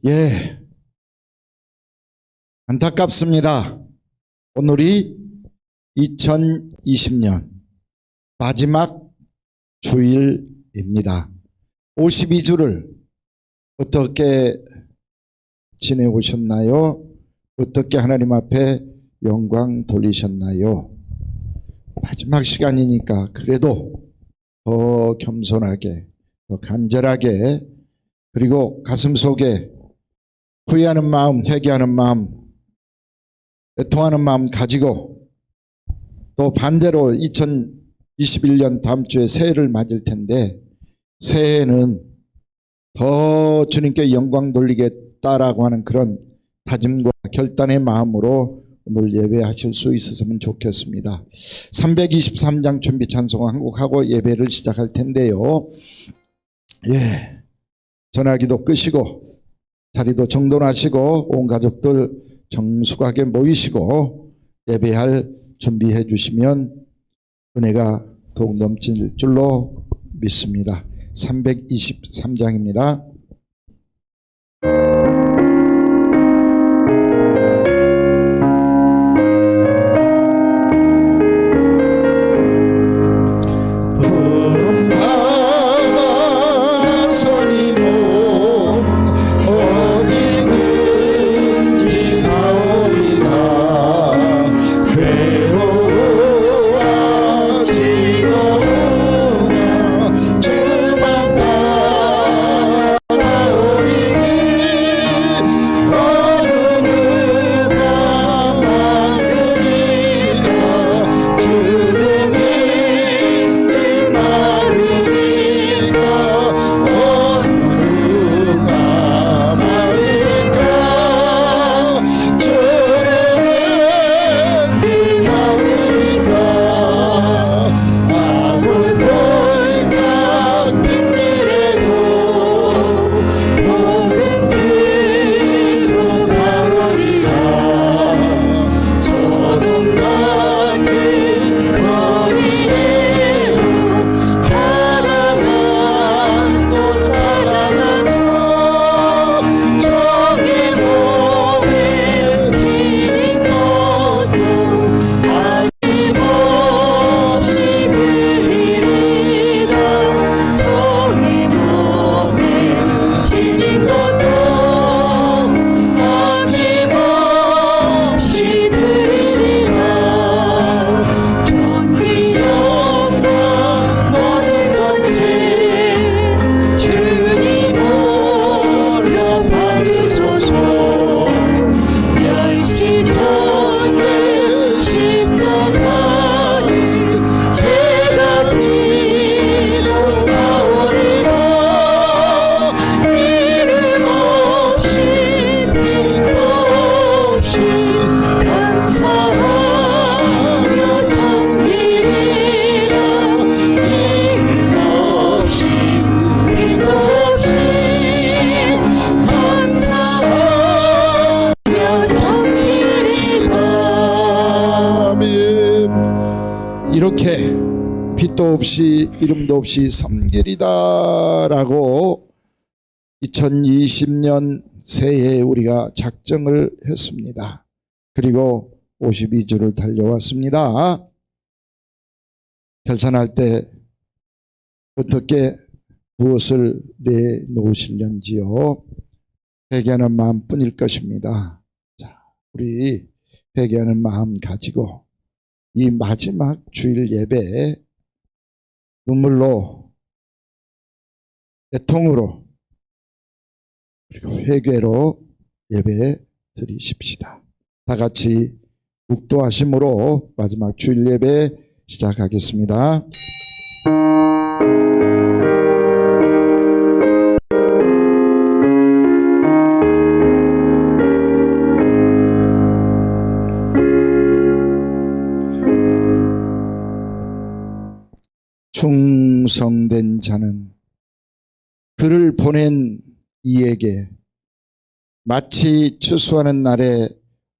예, 안타깝습니다. 오늘이 2020년 마지막 주일입니다. 52주를 어떻게 지내오셨나요? 어떻게 하나님 앞에 영광 돌리셨나요? 마지막 시간이니까 그래도 더 겸손하게, 더 간절하게, 그리고 가슴 속에 후회하는 마음, 회개하는 마음, 애통하는 마음 가지고, 또 반대로 2021년 다음 주에 새해를 맞을 텐데, 새해에는 더 주님께 영광 돌리겠다라고 하는 그런 다짐과 결단의 마음으로 오늘 예배하실 수 있었으면 좋겠습니다. 323장 준비 찬송 한 곡하고 예배를 시작할 텐데요. 예, 전화기도 끄시고 자리도 정돈하시고 온 가족들 정숙하게 모이시고 예배할 준비해 주시면 은혜가 더욱 넘칠 줄로 믿습니다. 323장입니다. 푸른 바다 나선이 몸 어디든지 가오리다. 괴로우나 즐거우나 주만 따라오리니 어느 누가 막으리까. 주는 힘들 막으리까. 어느 누가 막으리까. 주는 힘들 막으리까. 아굴 골짝 빙그레도 모든 길로 가오리라. 소돔 같은 거리에로 사랑은 또 찾아가서 정의 몸에 지닌 것도 아낌없이 드리리라. 정의 몸에 지닌 것도 아낌없이 드리리라. 존귀 영광 모든 것에 주님 홀로 받으소서. 멸시전에 십자가를 제가 지러 가오리라. 이름 없이 빛도 없이 감사하며 섬기리라. 이름 없이 빛도 없이 감사하며 섬기리라. 아멘. 이렇게 빛도 없이 이름도 없이 섬기리다라고 2020년 새해에 우리가 작정을 했습니다. 그리고 52주를 달려왔습니다. 결산할 때 어떻게 무엇을 내놓으실는지요? 회개하는 마음뿐일 것입니다. 자, 우리 회개하는 마음 가지고 이 마지막 주일 예배에 눈물로, 애통으로, 그리고 회개로 예배 드리십시다. 다 같이 묵도하심으로 마지막 주일 예배 시작하겠습니다. 충성된 자는 그를 보낸 이에게 마치 추수하는 날에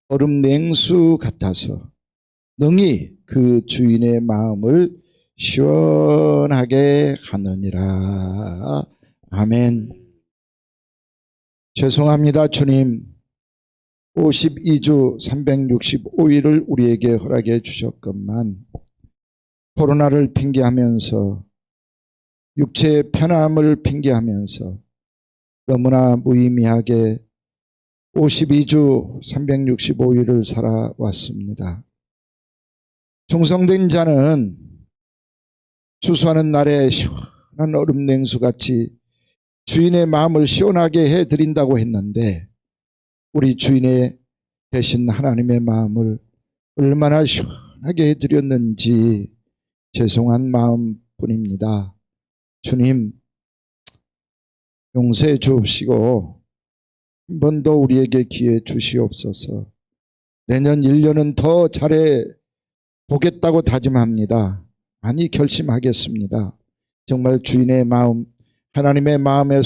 얼음 냉수 같아서 능히 그 주인의 마음을 시원하게 하느니라. 아멘. 죄송합니다, 주님. 52주 365일을 우리에게 허락해 주셨건만 코로나를 핑계하면서 육체의 편함을 핑계하면서 너무나 무의미하게 52주 365일을 살아왔습니다. 충성된 자는 추수하는 날에 시원한 얼음 냉수같이 주인의 마음을 시원하게 해드린다고 했는데 우리 주인의 대신 하나님의 마음을 얼마나 시원하게 해드렸는지 죄송한 마음뿐입니다. 주님 용서해 주옵시고 한 번 더 우리에게 기회 주시옵소서. 내년 1년은 더 잘해 보겠다고 다짐합니다. 많이 결심하겠습니다. 정말 주인의 마음, 하나님의 마음에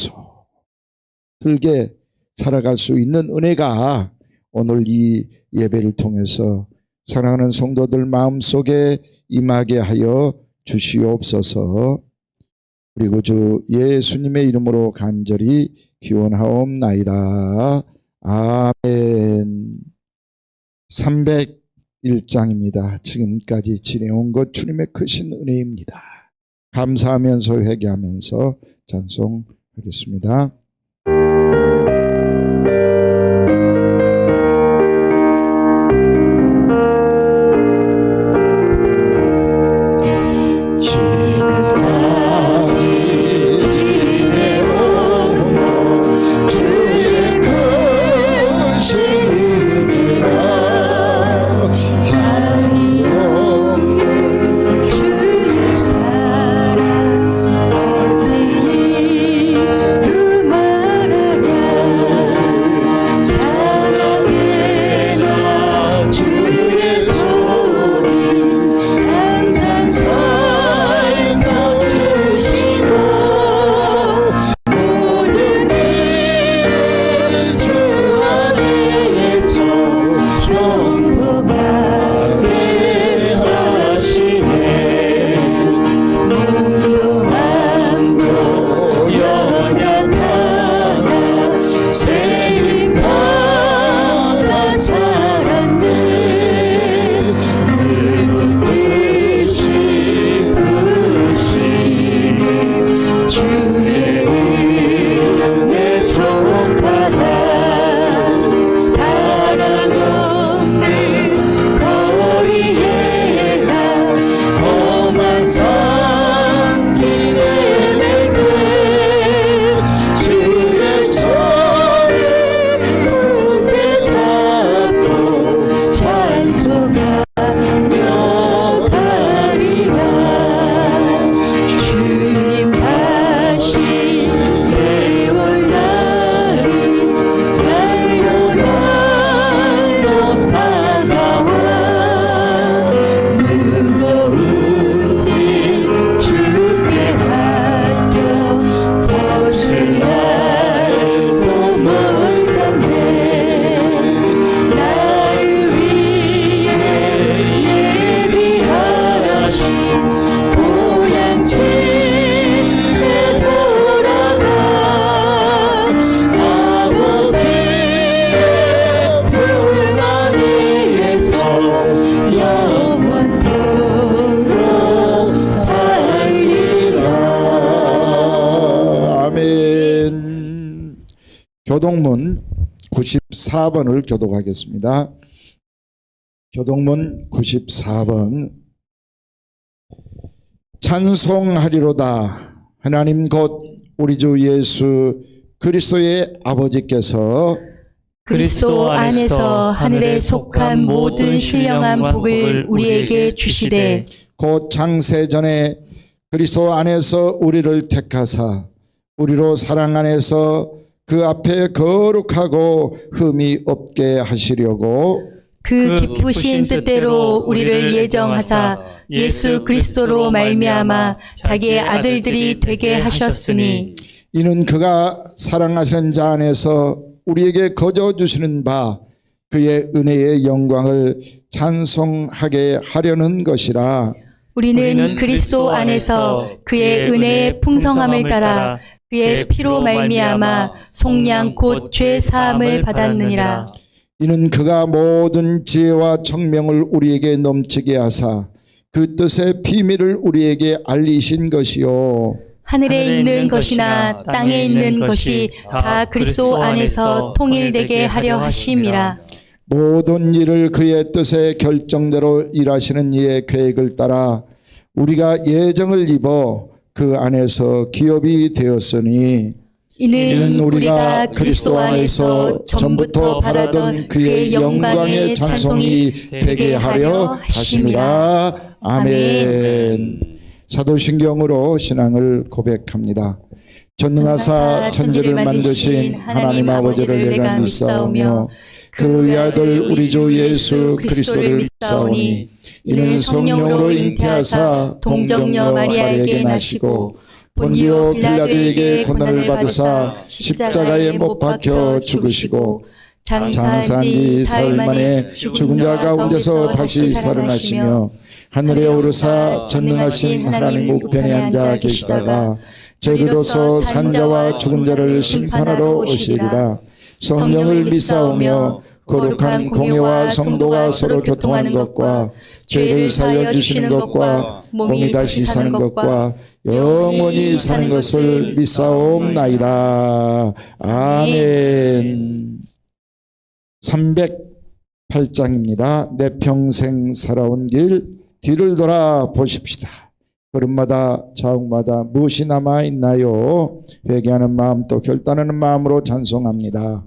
들게 살아갈 수 있는 은혜가 오늘 이 예배를 통해서 사랑하는 성도들 마음속에 임하게 하여 주시옵소서. 그리고 주 예수님의 이름으로 간절히 기원하옵나이다. 아멘. 301장입니다. 지금까지 지내온 것 주님의 크신 은혜입니다. 감사하면서 회개하면서 찬송하겠습니다. 교동문 94번을 교독하겠습니다. 교동문 94번. 찬송하리로다. 하나님 곧 우리 주 예수 그리스도의 아버지께서 그리스도 안에서 하늘에 속한 모든 신령한 복을 우리에게 주시되 곧 창세전에 그리스도 안에서 우리를 택하사 우리로 사랑 안에서 그 앞에 거룩하고 흠이 없게 하시려고 그 기쁘신 뜻대로 우리를 예정하사 예수 그리스도로 말미암아 자기의 아들들이 되게 하셨으니 이는 그가 사랑하시는 자 안에서 우리에게 거저 주시는 바 그의 은혜의 영광을 찬송하게 하려는 것이라. 우리는 그리스도 안에서 그의 은혜의 풍성함을 따라 그의 피로 말미암아 속량 곧 죄 사함을 받았느니라. 이는 그가 모든 지혜와 청명을 우리에게 넘치게 하사 그 뜻의 비밀을 우리에게 알리신 것이요 하늘에 있는 것이나 땅에 있는 것이 다 그리스도 안에서 통일되게 하려 하심이라. 모든 일을 그의 뜻의 결정대로 일하시는 이의 계획을 따라 우리가 예정을 입어 그 안에서 기업이 되었으니 이는 우리가 그리스도 안에서 전부터 바라던 그의 영광의 찬송이 되게 하려 하심이라. 아멘. 사도신경으로 신앙을 고백합니다. 전능하사 천지를 만드신 하나님 아버지를 내가 믿사오며 그 외아들 우리 주 예수 그리스도를 믿사오니 이는 성령으로 잉태하사 동정녀 마리아에게 나시고 본디오 빌라도에게 고난을 받으사 십자가에 못 박혀 죽으시고 장사한 지 사흘 만에 죽은 자 가운데서 다시 살아나시며 하늘에 오르사 전능하신 하나님 우편에 앉아 계시다가 저리로서 산자와 죽은 자를 심판하러 오시리라. 성령을 믿사오며 거룩한 공회와 성도가 서로 교통하는 것과 죄를 사하여 주시는 것과 몸이 다시 사는 것과 영원히 사는 것을 믿사옵나이다. 아멘. 308장입니다. 내 평생 살아온 길 뒤를 돌아 보십시다. 걸음마다 자욱마다 무엇이 남아있나요? 회개하는 마음 또 결단하는 마음으로 찬송합니다.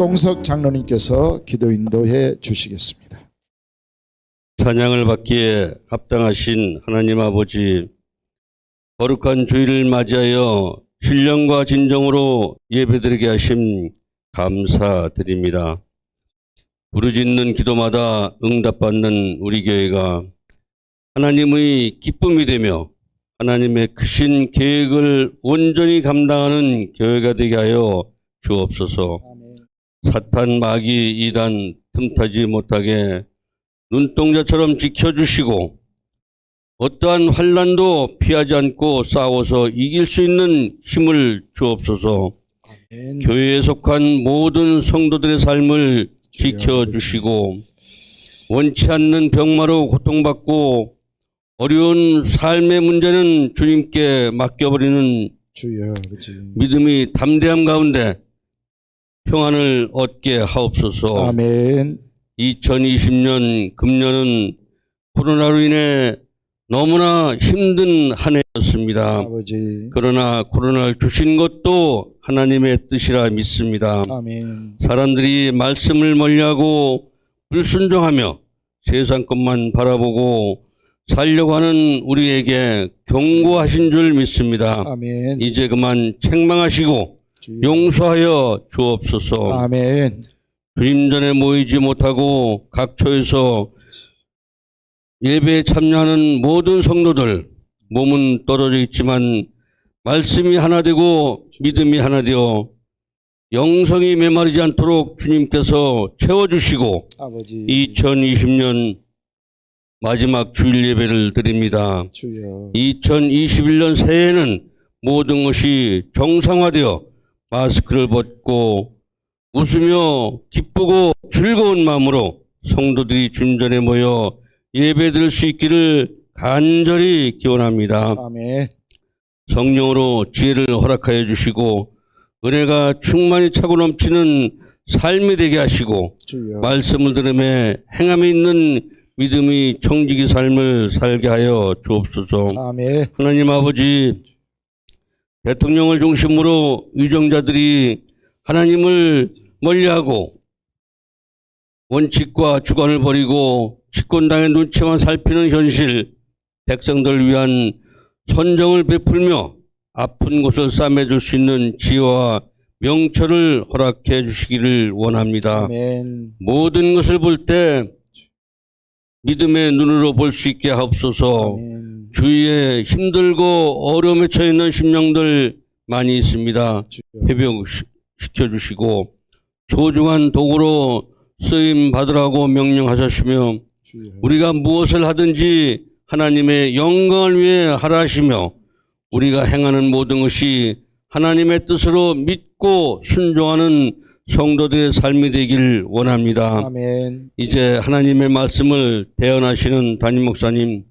박동석 장로님께서 기도 인도해 주시겠습니다. 찬양을 받기에 합당하신 하나님 아버지, 거룩한 주일을 맞이하여 신령과 진정으로 예배드리게 하심 감사드립니다. 부르짖는 기도마다 응답받는 우리 교회가 하나님의 기쁨이 되며 하나님의 크신 계획을 온전히 감당하는 교회가 되게 하여 주옵소서. 사탄, 마귀, 이단 틈타지 못하게 눈동자처럼 지켜주시고 어떠한 환난도 피하지 않고 싸워서 이길 수 있는 힘을 주옵소서. 아멘. 교회에 속한 모든 성도들의 삶을 지켜주시고 원치 않는 병마로 고통받고 어려운 삶의 문제는 주님께 맡겨버리는 주여 아버지. 믿음이 담대함 가운데 평안을 얻게 하옵소서. 아멘. 2020년 금년은 코로나로 인해 너무나 힘든 한 해였습니다. 아버지. 그러나 코로나를 주신 것도 하나님의 뜻이라 믿습니다. 아멘. 사람들이 말씀을 멀리하고 불순종하며 세상 것만 바라보고 살려고 하는 우리에게 경고하신 줄 믿습니다. 아멘. 이제 그만 책망하시고 주여. 용서하여 주옵소서. 아멘. 주님 전에 모이지 못하고 각처에서 예배에 참여하는 모든 성도들, 몸은 떨어져 있지만 말씀이 하나 되고 믿음이 하나 되어 영성이 메마르지 않도록 주님께서 채워주시고 아버지. 2020년 마지막 주일 예배를 드립니다. 주여. 2021년 새해에는 모든 것이 정상화되어 마스크를 벗고 웃으며 기쁘고 즐거운 마음으로 성도들이 주님 전에 모여 예배 드릴 수 있기를 간절히 기원합니다. 아멘. 성령으로 지혜를 허락하여 주시고 은혜가 충만히 차고 넘치는 삶이 되게 하시고 주여. 말씀을 들으며 행함이 있는 믿음이 청지기 삶을 살게 하여 주옵소서. 아멘. 하나님 아버지, 대통령을 중심으로 위정자들이 하나님을 멀리하고 원칙과 주관을 버리고 집권당의 눈치만 살피는 현실, 백성들을 위한 선정을 베풀며 아픈 곳을 싸매줄 수 있는 지혜와 명철을 허락해 주시기를 원합니다. 아멘. 모든 것을 볼 때 믿음의 눈으로 볼 수 있게 하옵소서. 아멘. 주위에 힘들고 어려움에 처해 있는 심령들 많이 있습니다. 주여. 회복시켜 주시고 소중한 도구로 쓰임 받으라고 명령하셨으며 주여. 우리가 무엇을 하든지 하나님의 영광을 위해 하라 하시며 우리가 행하는 모든 것이 하나님의 뜻으로 믿고 순종하는 성도들의 삶이 되길 원합니다. 아멘. 이제 하나님의 말씀을 대언하시는 담임 목사님,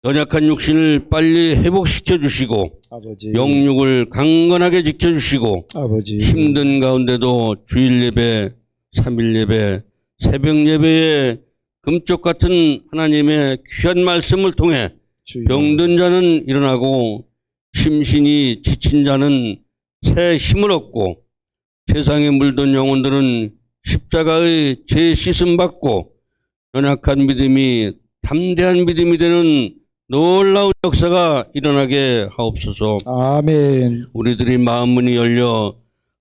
연약한 육신을 빨리 회복시켜 주시고 아버지. 영육을 강건하게 지켜주시고 아버지. 힘든 가운데도 주일 예배, 3일 예배, 새벽 예배에 금쪽 같은 하나님의 귀한 말씀을 통해 주여. 병든 자는 일어나고 심신이 지친 자는 새 힘을 얻고 세상에 물든 영혼들은 십자가의 죄 씻음 받고 연약한 믿음이 담대한 믿음이 되는 놀라운 역사가 일어나게 하옵소서. 아멘. 우리들이 마음문이 열려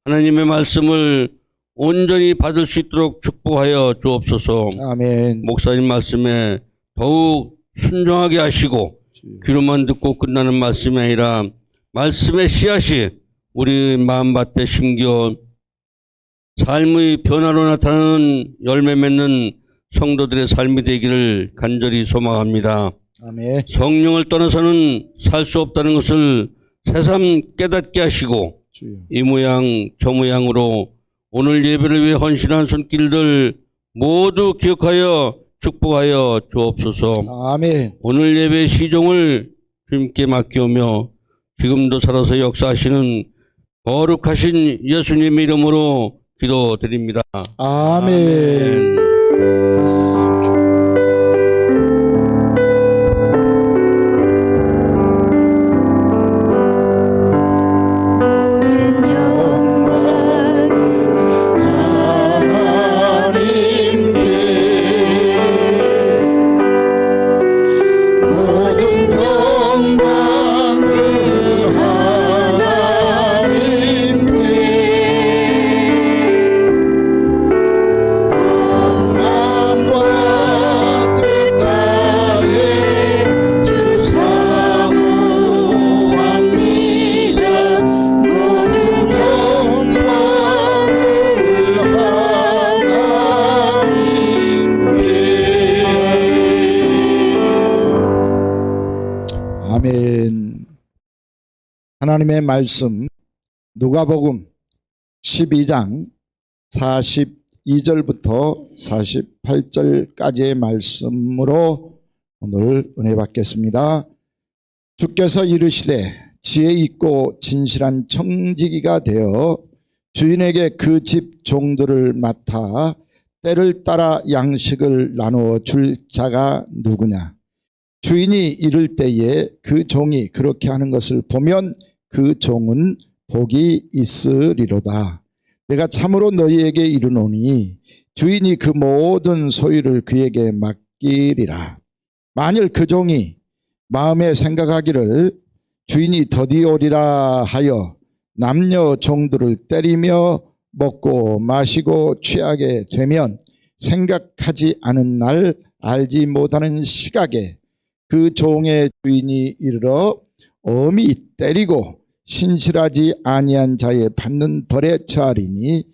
하나님의 말씀을 온전히 받을 수 있도록 축복하여 주옵소서. 아멘. 목사님 말씀에 더욱 순종하게 하시고 귀로만 듣고 끝나는 말씀이 아니라 말씀의 씨앗이 우리 마음밭에 심겨 삶의 변화로 나타나는 열매 맺는 성도들의 삶이 되기를 간절히 소망합니다. 아멘. 성령을 떠나서는 살 수 없다는 것을 새삼 깨닫게 하시고 주여. 이 모양 저 모양으로 오늘 예배를 위해 헌신한 손길들 모두 기억하여 축복하여 주옵소서. 아멘. 오늘 예배 시종을 주님께 맡기오며 지금도 살아서 역사하시는 거룩하신 예수님 이름으로 기도드립니다. 아멘. 모든 영광을 하나님께 모든 영광을 하나님께 하나님의 말씀 누가복음 12장 42절부터 48절까지의 말씀으로 오늘 은혜 받겠습니다. 주께서 이르시되 지혜 있고 진실한 청지기가 되어 주인에게 그 집 종들을 맡아 때를 따라 양식을 나누어 줄 자가 누구냐. 주인이 이를 때에 그 종이 그렇게 하는 것을 보면 그 종은 복이 있으리로다. 내가 참으로 너희에게 이르노니 주인이 그 모든 소유를 그에게 맡기리라. 만일 그 종이 마음에 생각하기를 주인이 더디오리라 하여 남녀 종들을 때리며 먹고 마시고 취하게 되면 생각하지 않은 날 알지 못하는 시각에 그 종의 주인이 이르러 엄히 때리고 신실하지 아니한 자의 받는 벌에 처하리니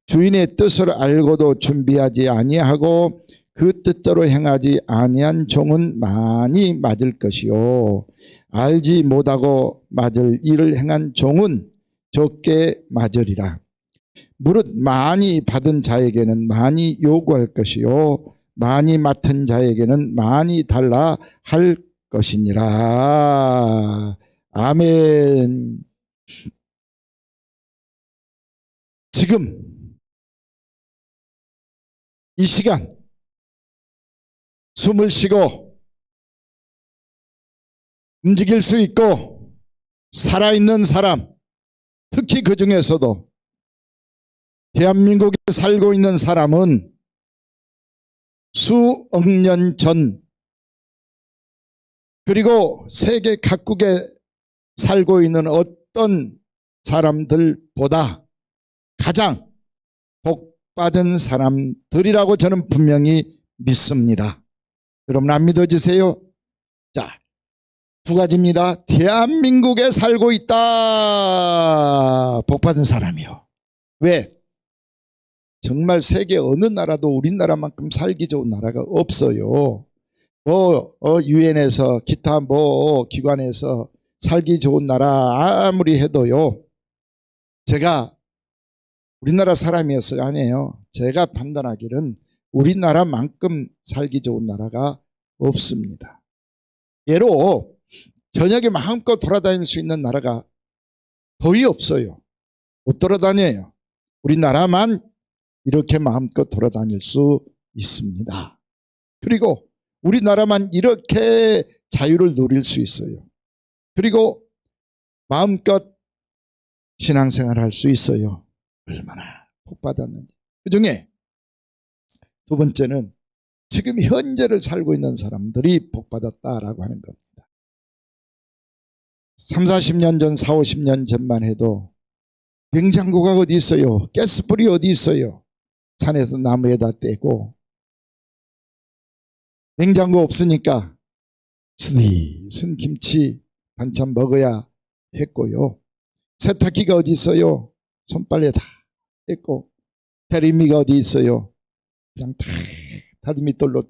주인의 뜻을 알고도 준비하지 아니하고 그 뜻대로 행하지 아니한 종은 많이 맞을 것이요 알지 못하고 맞을 일을 행한 종은 적게 맞으리라. 무릇 많이 받은 자에게는 많이 요구할 것이요 많이 맡은 자에게는 많이 달라 할 것이니라. 아멘. 지금 이 시간 숨을 쉬고 움직일 수 있고 살아있는 사람, 특히 그 중에서도 대한민국에 살고 있는 사람은 수억 년 전 그리고 세계 각국에 살고 있는 어떤 사람들보다 가장 복받은 사람들이라고 저는 분명히 믿습니다. 여러분 안 믿어지세요? 자, 두 가지입니다. 대한민국에 살고 있다. 복받은 사람이요. 왜? 정말 세계 어느 나라도 우리나라만큼 살기 좋은 나라가 없어요. 유엔에서 기타 기관에서 살기 좋은 나라 아무리 해도요. 제가 우리나라 사람이었어요. 아니에요. 제가 판단하기는 우리나라만큼 살기 좋은 나라가 없습니다. 예로 저녁에 마음껏 돌아다닐 수 있는 나라가 거의 없어요. 못 돌아다녀요. 우리나라만 이렇게 마음껏 돌아다닐 수 있습니다. 그리고 우리나라만 이렇게 자유를 누릴 수 있어요. 그리고 마음껏 신앙생활 할 수 있어요. 얼마나 복받았는지. 그중에 두 번째는 지금 현재를 살고 있는 사람들이 복받았다라고 하는 겁니다. 3, 40년 전, 4, 50년 전만 해도 냉장고가 어디 있어요? 가스불이 어디 있어요? 산에서 나무에다 떼고 냉장고 없으니까 스디슨 김치 반찬 먹어야 했고요. 세탁기가 어디 있어요? 손빨래 다 했고 다리미가 어디 있어요? 그냥 다 다리미돌로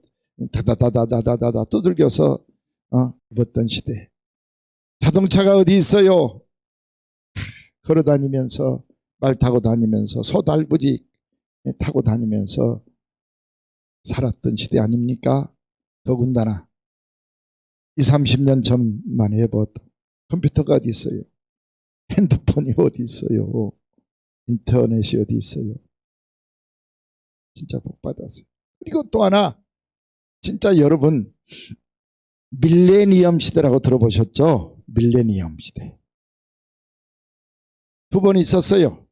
다다다다다다다 두들겨서 입었던 시대. 자동차가 어디 있어요? 걸어다니면서 말 타고 다니면서 소달부지 타고 다니면서 살았던 시대 아닙니까? 더군다나 20, 30년 전만 해봐도 컴퓨터가 어디 있어요? 핸드폰이 어디 있어요? 인터넷이 어디 있어요? 진짜 복받았어요. 그리고 또 하나 진짜 여러분 밀레니엄 시대라고 들어보셨죠? 밀레니엄 시대. 두 번 있었어요.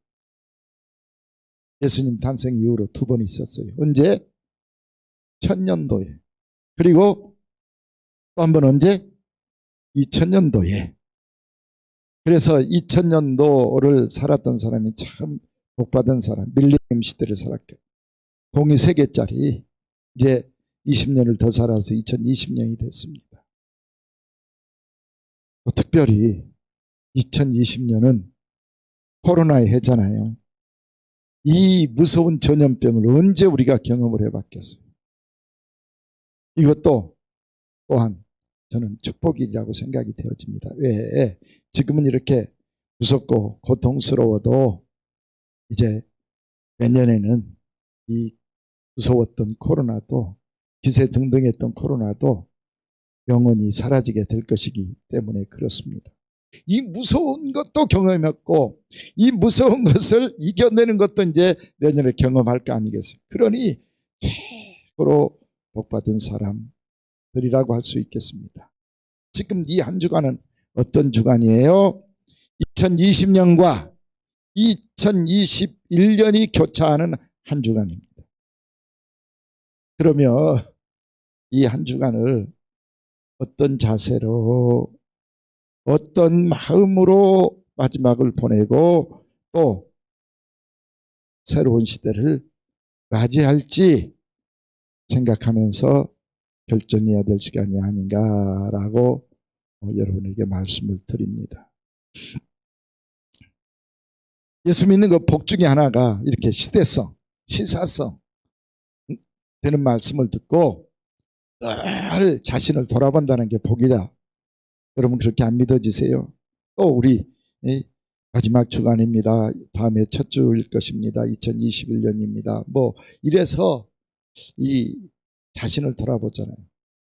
예수님 탄생 이후로 두 번 있었어요. 언제? 1000년도에. 그리고 또 한 번 언제? 2000년도에. 그래서 2000년도를 살았던 사람이 참 복받은 사람, 밀레니엄 시대를 살았게. 공이 3개짜리 이제 20년을 더 살아서 2020년이 됐습니다. 또 특별히 2020년은 코로나의 해잖아요. 이 무서운 전염병을 언제 우리가 경험을 해봤겠어요. 이것도 또한 저는 축복이라고 생각이 되어집니다. 왜? 지금은 이렇게 무섭고 고통스러워도 이제 내년에는 이 무서웠던 코로나도 기세등등했던 코로나도 영원히 사라지게 될 것이기 때문에 그렇습니다. 이 무서운 것도 경험했고 이 무서운 것을 이겨내는 것도 이제 내년에 경험할 거 아니겠어요. 그러니 최고로 복받은 사람들이라고 할 수 있겠습니다. 지금 이 한 주간은 어떤 주간이에요? 2020년과 2021년이 교차하는 한 주간입니다. 그러면 이 한 주간을 어떤 자세로 어떤 마음으로 마지막을 보내고 또 새로운 시대를 맞이할지 생각하면서 결정해야 될 시간이 아닌가라고 여러분에게 말씀을 드립니다. 예수 믿는 그 복 중에 하나가 이렇게 시대성, 시사성 되는 말씀을 듣고 늘 자신을 돌아본다는 게 복이다. 여러분 그렇게 안 믿어지세요? 또 우리 마지막 주간입니다. 다음에 첫 주일 것입니다. 2021년입니다. 뭐 이래서 이 자신을 돌아보잖아요.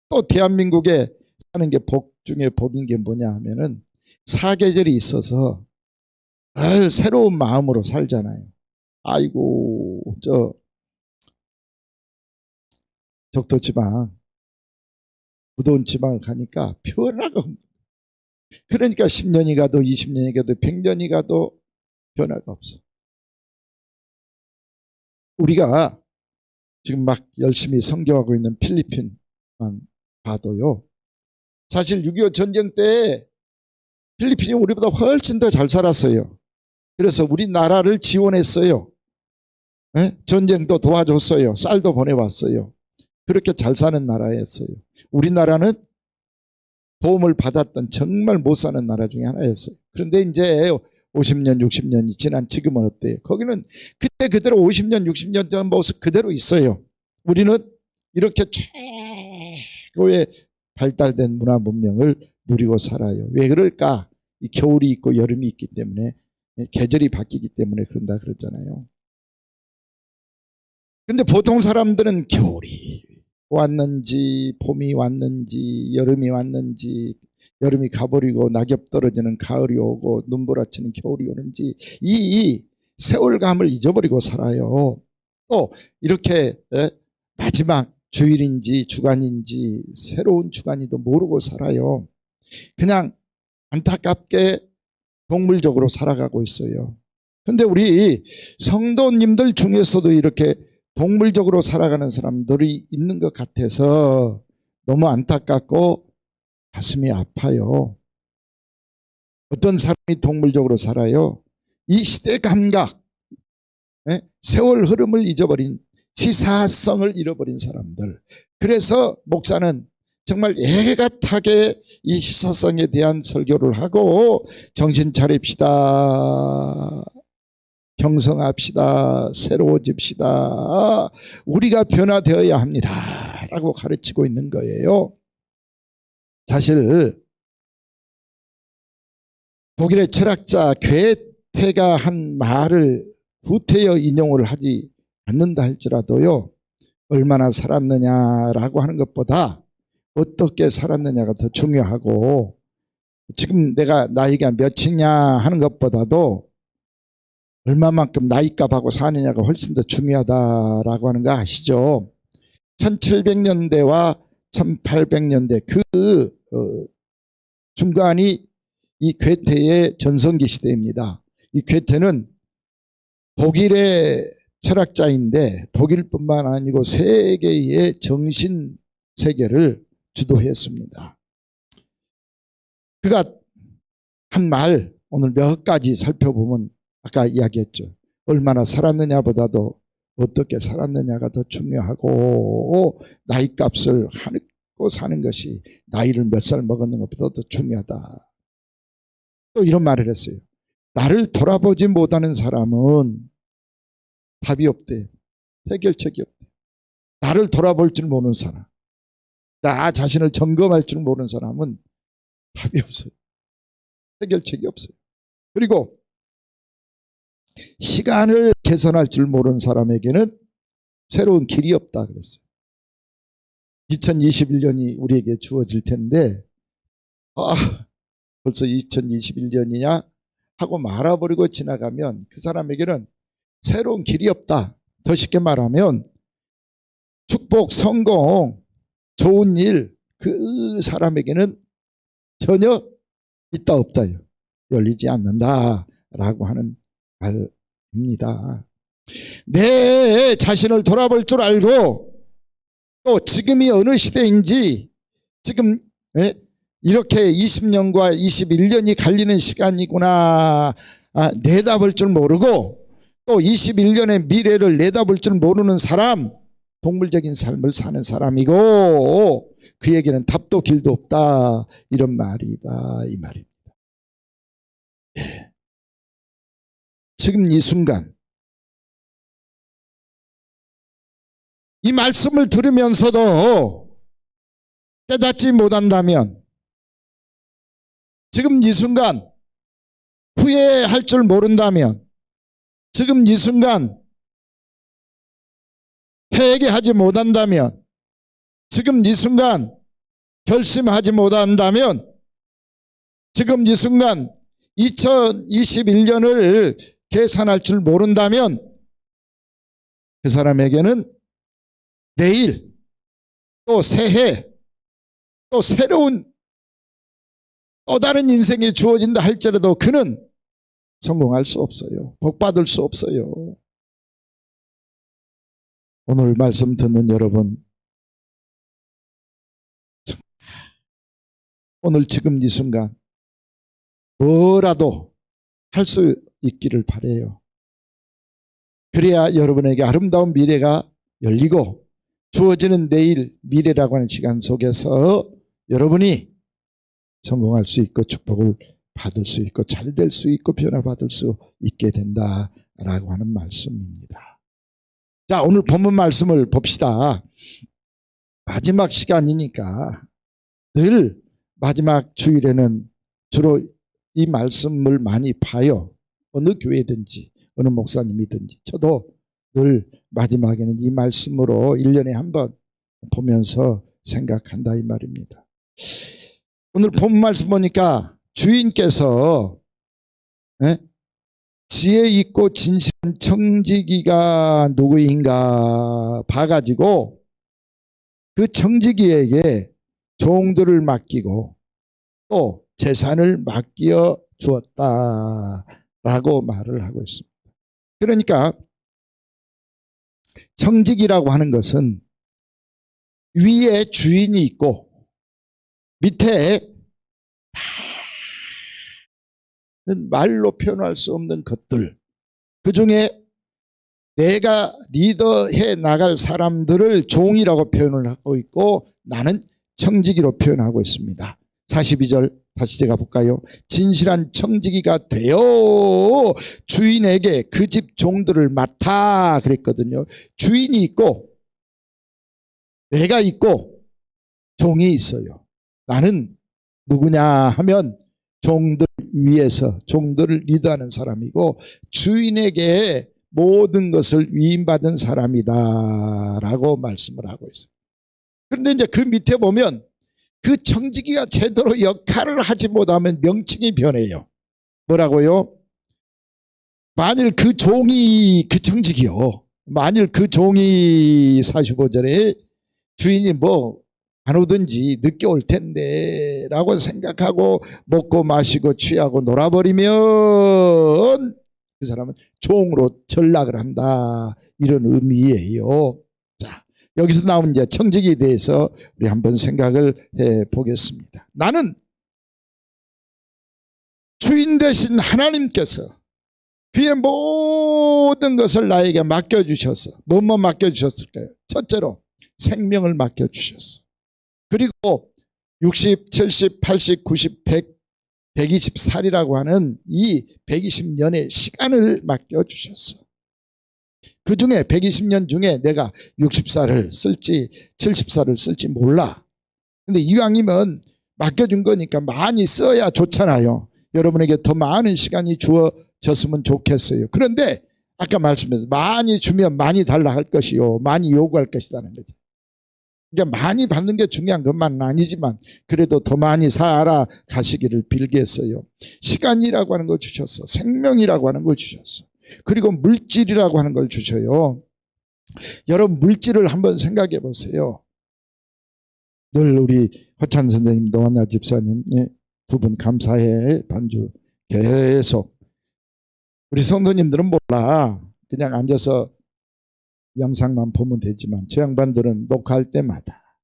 또 대한민국에 사는 게 복 중에 복인 게 뭐냐 하면은 사계절이 있어서 늘 새로운 마음으로 살잖아요. 아이고 저 적도지방 무더운 지방을 가니까 변화가 없는 거예요. 그러니까 10년이 가도 20년이 가도 100년이 가도 변화가 없어. 우리가 지금 막 열심히 선교하고 있는 필리핀만 봐도요. 사실 6.25 전쟁 때 필리핀이 우리보다 훨씬 더 잘 살았어요. 그래서 우리나라를 지원했어요. 네? 전쟁도 도와줬어요. 쌀도 보내왔어요. 그렇게 잘 사는 나라였어요. 우리나라는 도움을 받았던 정말 못 사는 나라 중에 하나였어요. 그런데 이제 50년, 60년이 지난 지금은 어때요? 거기는 그때 그대로 50년, 60년 전 모습 그대로 있어요. 우리는 이렇게 최고의 발달된 문화 문명을 누리고 살아요. 왜 그럴까? 이 겨울이 있고 여름이 있기 때문에 계절이 바뀌기 때문에 그런다 그러잖아요. 근데 보통 사람들은 겨울이 왔는지 봄이 왔는지 여름이 왔는지 여름이 가버리고 낙엽 떨어지는 가을이 오고 눈보라치는 겨울이 오는지 이 세월감을 잊어버리고 살아요. 또 이렇게 마지막 주일인지 주간인지 새로운 주간이도 모르고 살아요. 그냥 안타깝게 동물적으로 살아가고 있어요. 근데 우리 성도님들 중에서도 이렇게 동물적으로 살아가는 사람들이 있는 것 같아서 너무 안타깝고 가슴이 아파요. 어떤 사람이 동물적으로 살아요? 이 시대 감각, 세월 흐름을 잊어버린 시사성을 잃어버린 사람들. 그래서 목사는 정말 애같하게 이 시사성에 대한 설교를 하고 정신 차립시다. 경성합시다. 새로워집시다. 우리가 변화되어야 합니다. 라고 가르치고 있는 거예요. 사실 독일의 철학자 괴테가 한 말을 후퇴어 인용을 하지 않는다 할지라도요. 얼마나 살았느냐라고 하는 것보다 어떻게 살았느냐가 더 중요하고 지금 내가 나이가 몇이냐 하는 것보다도 얼마만큼 나이값하고 사느냐가 훨씬 더 중요하다라고 하는 거 아시죠? 1700년대와 1800년대 그 중간이 이 괴테의 전성기 시대입니다. 이 괴테는 독일의 철학자인데 독일뿐만 아니고 세계의 정신 세계를 주도했습니다. 그가 한 말 오늘 몇 가지 살펴보면 아까 이야기했죠. 얼마나 살았느냐보다도 어떻게 살았느냐가 더 중요하고 나이값을 하고 사는 것이 나이를 몇 살 먹었는 것보다 더 중요하다. 또 이런 말을 했어요. 나를 돌아보지 못하는 사람은 답이 없대요. 해결책이 없대요. 나를 돌아볼 줄 모르는 사람, 나 자신을 점검할 줄 모르는 사람은 답이 없어요. 해결책이 없어요. 그리고 시간을 계산할 줄 모르는 사람에게는 새로운 길이 없다 그랬어요. 2021년이 우리에게 주어질 텐데 벌써 2021년이냐 하고 말아버리고 지나가면 그 사람에게는 새로운 길이 없다. 더 쉽게 말하면 축복, 성공, 좋은 일 그 사람에게는 전혀 있다 없다요. 열리지 않는다라고 하는 말입니다. 내 자신을 돌아볼 줄 알고 또 지금이 어느 시대인지 지금 이렇게 20년과 21년이 갈리는 시간이구나 내다볼 줄 모르고 또 21년의 미래를 내다볼 줄 모르는 사람, 동물적인 삶을 사는 사람이고 그에게는 답도 길도 없다 이런 말이다 이 말입니다. 예. 지금 이 순간 이 말씀을 들으면서도 깨닫지 못한다면 지금 이 순간 후회할 줄 모른다면 지금 이 순간 회개하지 못한다면 지금 이 순간 결심하지 못한다면 지금 이 순간 2021년을 계산할 줄 모른다면 그 사람에게는 내일 또 새해 또 새로운 또 다른 인생이 주어진다 할지라도 그는 성공할 수 없어요. 복받을 수 없어요. 오늘 말씀 듣는 여러분 오늘 지금 이 순간 뭐라도 할 수 있기를 바라요. 그래야 여러분에게 아름다운 미래가 열리고 주어지는 내일 미래라고 하는 시간 속에서 여러분이 성공할 수 있고 축복을 받을 수 있고 잘 될 수 있고 변화받을 수 있게 된다라고 하는 말씀입니다. 자, 오늘 본문 말씀을 봅시다. 마지막 시간이니까 늘 마지막 주일에는 주로 이 말씀을 많이 봐요. 어느 교회든지 어느 목사님이든지 저도 늘 마지막에는 이 말씀으로 1년에 한 번 보면서 생각한다 이 말입니다. 오늘 본 말씀 보니까 주인께서 지혜 있고 진실한 청지기가 누구인가 봐가지고 그 청지기에게 종들을 맡기고 또 재산을 맡겨 주었다라고 말을 하고 있습니다. 그러니까 청지기라고 하는 것은 위에 주인이 있고 밑에 말로 표현할 수 없는 것들, 그 중에 내가 리더해 나갈 사람들을 종이라고 표현을 하고 있고 나는 청지기로 표현하고 있습니다. 42절 다시 제가 볼까요? 진실한 청지기가 되어 주인에게 그 집 종들을 맡아 그랬거든요. 주인이 있고 내가 있고 종이 있어요. 나는 누구냐 하면 종들 위에서 종들을 리드하는 사람이고 주인에게 모든 것을 위임받은 사람이다 라고 말씀을 하고 있어요. 그런데 이제 그 밑에 보면 그 청지기가 제대로 역할을 하지 못하면 명칭이 변해요. 뭐라고요? 만일 그 종이 그 청지기요. 만일 그 종이 45절에 주인이 안 오든지 늦게 올 텐데 라고 생각하고 먹고 마시고 취하고 놀아버리면 그 사람은 종으로 전락을 한다 이런 의미예요. 자, 여기서 나온 이제 청지기에 대해서 우리 한번 생각을 해 보겠습니다. 나는 주인 되신 하나님께서 그의 모든 것을 나에게 맡겨주셔서 뭐뭐 맡겨주셨을까요? 첫째로 생명을 맡겨주셨어. 그리고 60, 70, 80, 90, 100, 120살이라고 하는 이 120년의 시간을 맡겨주셨어. 그 중에 120년 중에 내가 60살을 쓸지 70살을 쓸지 몰라. 근데 이왕이면 맡겨준 거니까 많이 써야 좋잖아요. 여러분에게 더 많은 시간이 주어졌으면 좋겠어요. 그런데 아까 말씀드렸죠. 많이 주면 많이 달라 할 것이요, 많이 요구할 것이라는 거죠. 그러니까 많이 받는 게 중요한 것만은 아니지만 그래도 더 많이 살아가시기를 빌겠어요. 시간이라고 하는 거 주셨어. 생명이라고 하는 거 주셨어. 그리고 물질이라고 하는 걸 주셔요. 여러분, 물질을 한번 생각해 보세요. 늘 우리 허찬 선생님, 노한나 집사님 두 분 감사해 반주 계속. 우리 성도님들은 몰라. 그냥 앉아서 영상만 보면 되지만 저 양반들은 녹화할 때마다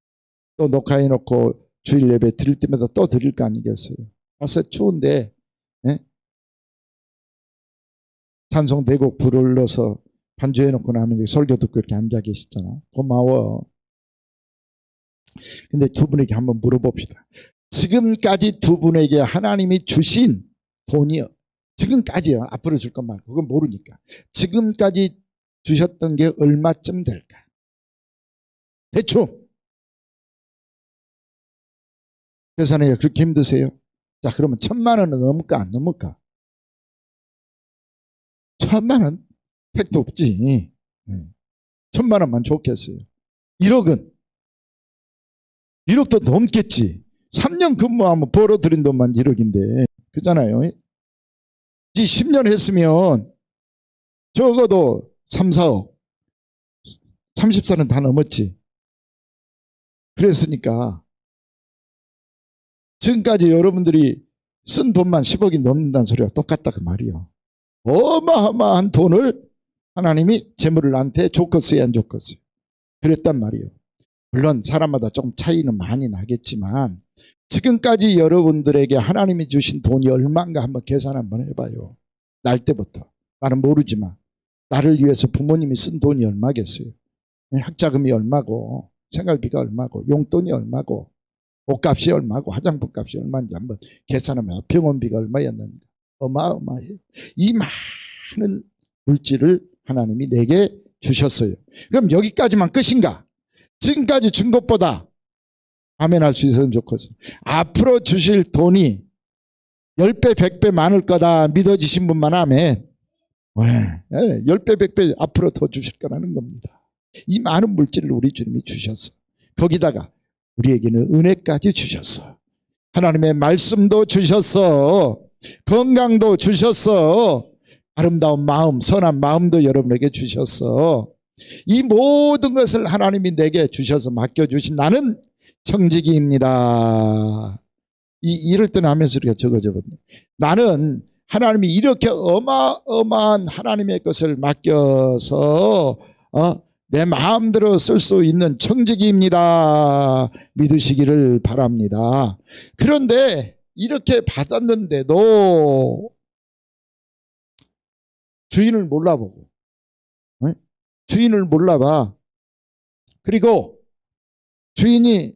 또 녹화해놓고 주일 예배 드릴 때마다 또 드릴 거 아니겠어요. 가서 추운데 찬송 대곡 불러서 반주해놓고 나면 설교 듣고 이렇게 앉아 계시잖아. 고마워. 근데 두 분에게 한번 물어봅시다. 지금까지 두 분에게 하나님이 주신 돈이요. 지금까지요. 앞으로 줄 것만. 그건 모르니까. 지금까지 주셨던 게 얼마쯤 될까? 대충. 계산하기가 그렇게 힘드세요? 자, 그러면 1,000만 원은 넘을까 안 넘을까? 1,000만 원? 택도 없지. 1,000만 원만 좋겠어요. 1억은? 1억도 넘겠지. 3년 근무하면 벌어들인 돈만 1억인데. 그잖아요. 이 10년 했으면 적어도 3, 4억. 30살은 다 넘었지. 그랬으니까 지금까지 여러분들이 쓴 돈만 10억이 넘는다는 소리가 똑같다 그 말이요. 어마어마한 돈을 하나님이 재물을 나한테 줬겠어요, 안 줬겠어요? 그랬단 말이요. 물론 사람마다 조금 차이는 많이 나겠지만 지금까지 여러분들에게 하나님이 주신 돈이 얼마인가 한번 계산 한번 해봐요. 날 때부터. 나는 모르지만 나를 위해서 부모님이 쓴 돈이 얼마겠어요? 학자금이 얼마고 생활비가 얼마고 용돈이 얼마고 옷값이 얼마고 화장품 값이 얼마인지 한번 계산하면 병원비가 얼마였는가. 어마어마해요. 이 많은 물질을 하나님이 내게 주셨어요. 그럼 여기까지만 끝인가? 지금까지 준 것보다 아멘 할 수 있으면 좋겠어요. 앞으로 주실 돈이 10배 100배 많을 거다 믿어지신 분만 아멘. 10배 100배 앞으로 더 주실 거라는 겁니다. 이 많은 물질을 우리 주님이 주셨어. 거기다가 우리에게는 은혜까지 주셨어. 하나님의 말씀도 주셨어. 건강도 주셨어. 아름다운 마음, 선한 마음도 여러분에게 주셨어. 이 모든 것을 하나님이 내게 주셔서 맡겨주신 나는 청지기입니다. 이럴 때는 하면서 소리가 적어져 버렸네. 나는 하나님이 이렇게 어마어마한 하나님의 것을 맡겨서 내 마음대로 쓸 수 있는 청지기입니다. 믿으시기를 바랍니다. 그런데 이렇게 받았는데도 주인을 몰라보고 주인을 몰라봐. 그리고 주인이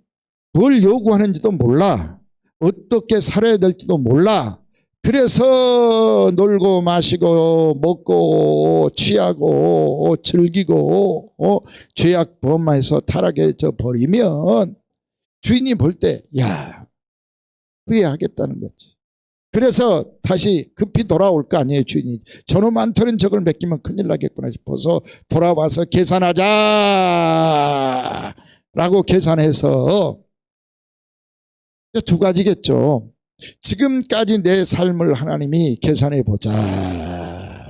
뭘 요구하는지도 몰라. 어떻게 살아야 될지도 몰라. 그래서 놀고 마시고 먹고 취하고 즐기고 죄악 범하에서 타락해져 버리면 주인이 볼 때 야, 후회하겠다는 거지. 그래서 다시 급히 돌아올 거 아니에요. 주인이 저놈한테는 저걸 맡기면 큰일 나겠구나 싶어서 돌아와서 계산하자 라고 계산해서 두 가지겠죠. 지금까지 내 삶을 하나님이 계산해 보자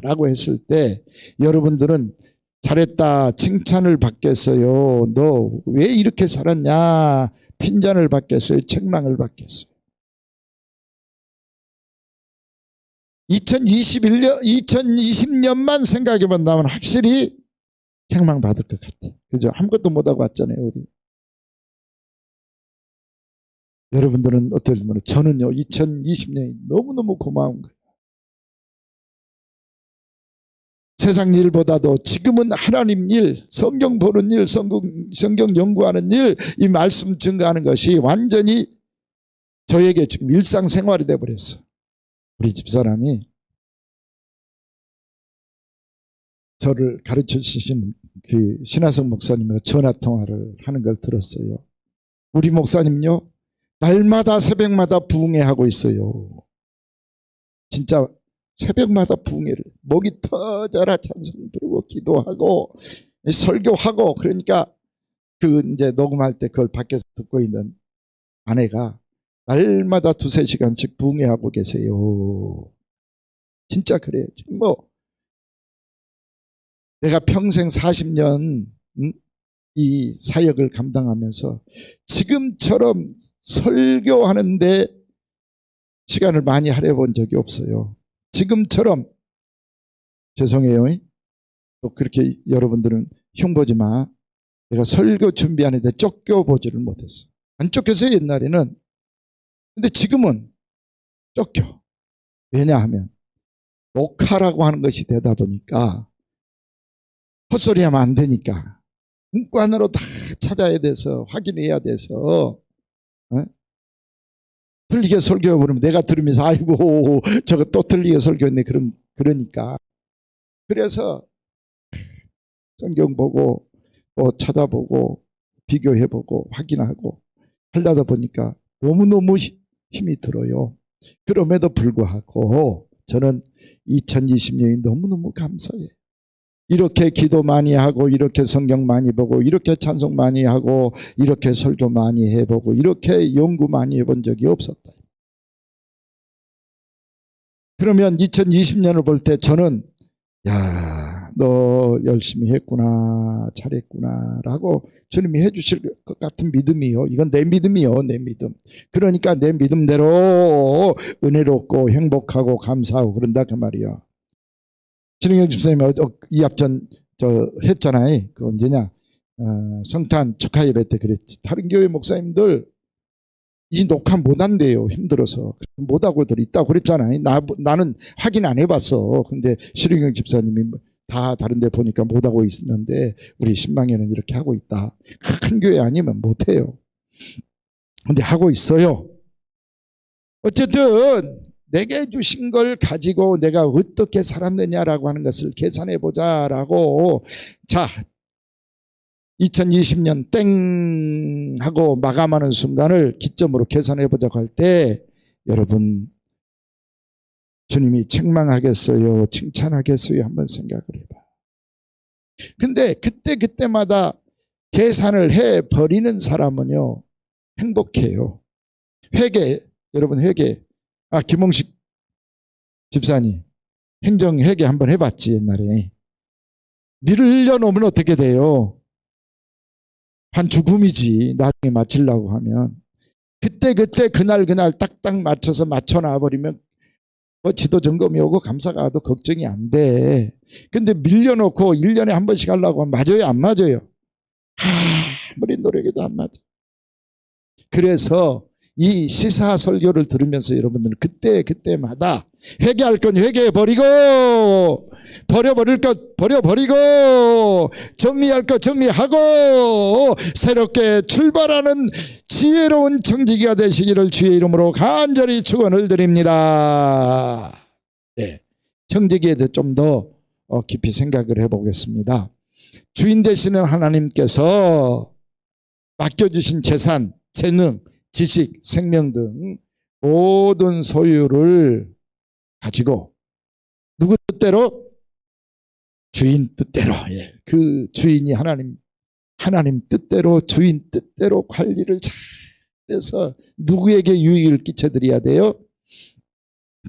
라고 했을 때 여러분들은 잘했다 칭찬을 받겠어요? 너 왜 이렇게 살았냐 핀잔을 받겠어요? 책망을 받겠어요? 2020년만 생각해 본다면 확실히 책망 받을 것 같아. 그죠? 아무것도 못하고 왔잖아요 우리. 여러분들은 어떨지 모르겠어요. 저는요 2020년이 너무너무 고마운 거예요. 세상 일보다도 지금은 하나님 일, 성경 보는 일, 성경 연구하는 일, 이 말씀 증거하는 것이 완전히 저에게 지금 일상생활이 되어버렸어. 우리 집사람이 저를 가르쳐 주시는 그 신하성 목사님과 전화통화를 하는 걸 들었어요. 우리 목사님요 날마다 새벽마다 부흥회 하고 있어요. 진짜 새벽마다 부흥회를 목이 터져라 찬송 부르고 기도하고 설교하고 그러니까 그 이제 녹음할 때 그걸 밖에서 듣고 있는 아내가 날마다 2-3시간씩 부흥회하고 계세요. 진짜 그래요. 뭐 내가 평생 40년 이 사역을 감당하면서 지금처럼 설교하는데 시간을 많이 할애본 적이 없어요. 지금처럼 죄송해요. 또 그렇게 여러분들은 흉보지 마. 내가 설교 준비하는데 쫓겨보지를 못했어. 안 쫓겼어요 옛날에는. 근데 지금은 쫓겨. 왜냐하면 녹화라고 하는 것이 되다 보니까 헛소리하면 안 되니까 문관으로 다 찾아야 돼서 확인해야 돼서 틀리게 설교해버리면 내가 들으면서 아이고 저거 또 틀리게 설교했네 그러니까 그래서 성경 보고 또 찾아보고 비교해보고 확인하고 하려다 보니까 너무너무 힘이 들어요. 그럼에도 불구하고 저는 2020년이 너무너무 감사해요. 이렇게 기도 많이 하고 이렇게 성경 많이 보고 이렇게 찬송 많이 하고 이렇게 설교 많이 해보고 이렇게 연구 많이 해본 적이 없었다. 그러면 2020년을 볼 때 저는 야, 너 열심히 했구나 잘했구나 라고 주님이 해주실 것 같은 믿음이요. 이건 내 믿음이요. 내 믿음. 그러니까 내 믿음대로 은혜롭고 행복하고 감사하고 그런다 그 말이요. 신흥영 집사님이 이 앞전 했잖아요. 그 언제냐? 성탄 축하 예배 때 그랬지. 다른 교회 목사님들 이 녹화 못 한대요. 힘들어서 못하고들 있다고 그랬잖아요. 나는 확인 안 해봤어. 근데 신흥영 집사님이 다 다른 데 보니까 못하고 있는데 우리 신방에는 이렇게 하고 있다. 큰 교회 아니면 못해요. 근데 하고 있어요. 어쨌든 내게 주신 걸 가지고 내가 어떻게 살았느냐라고 하는 것을 계산해 보자라고 자 2020년 땡 하고 마감하는 순간을 기점으로 계산해 보자고 할 때 여러분 주님이 책망하겠어요 칭찬하겠어요 한번 생각을 해봐. 근데 그때마다 계산을 해버리는 사람은요 행복해요. 회계 여러분 회계 김홍식 집사님 행정회계 한번 해봤지 옛날에. 밀려놓으면 어떻게 돼요? 한 죽음이지 나중에 마치려고 하면. 그때 그날 딱딱 맞춰서 맞춰놔버리면 뭐 지도 점검이 오고 감사가 와도 걱정이 안 돼. 근데 밀려놓고 1년에 한 번씩 하려고 하면 맞아요 안 맞아요? 아무리 노력해도 안 맞아. 그래서 이 시사 설교를 들으면서 여러분들은 그때마다 회개할 건 회개해버리고 버려버릴 것 버려버리고 정리할 것 정리하고 새롭게 출발하는 지혜로운 청지기가 되시기를 주의 이름으로 간절히 축원을 드립니다. 네, 청지기에 대해 좀 더 깊이 생각을 해보겠습니다. 주인 되시는 하나님께서 맡겨주신 재산, 재능, 지식, 생명 등 모든 소유를 가지고 누구 뜻대로? 주인 뜻대로. 그 주인이 하나님 뜻대로 주인 뜻대로 관리를 잘해서 누구에게 유익을 끼쳐드려야 돼요?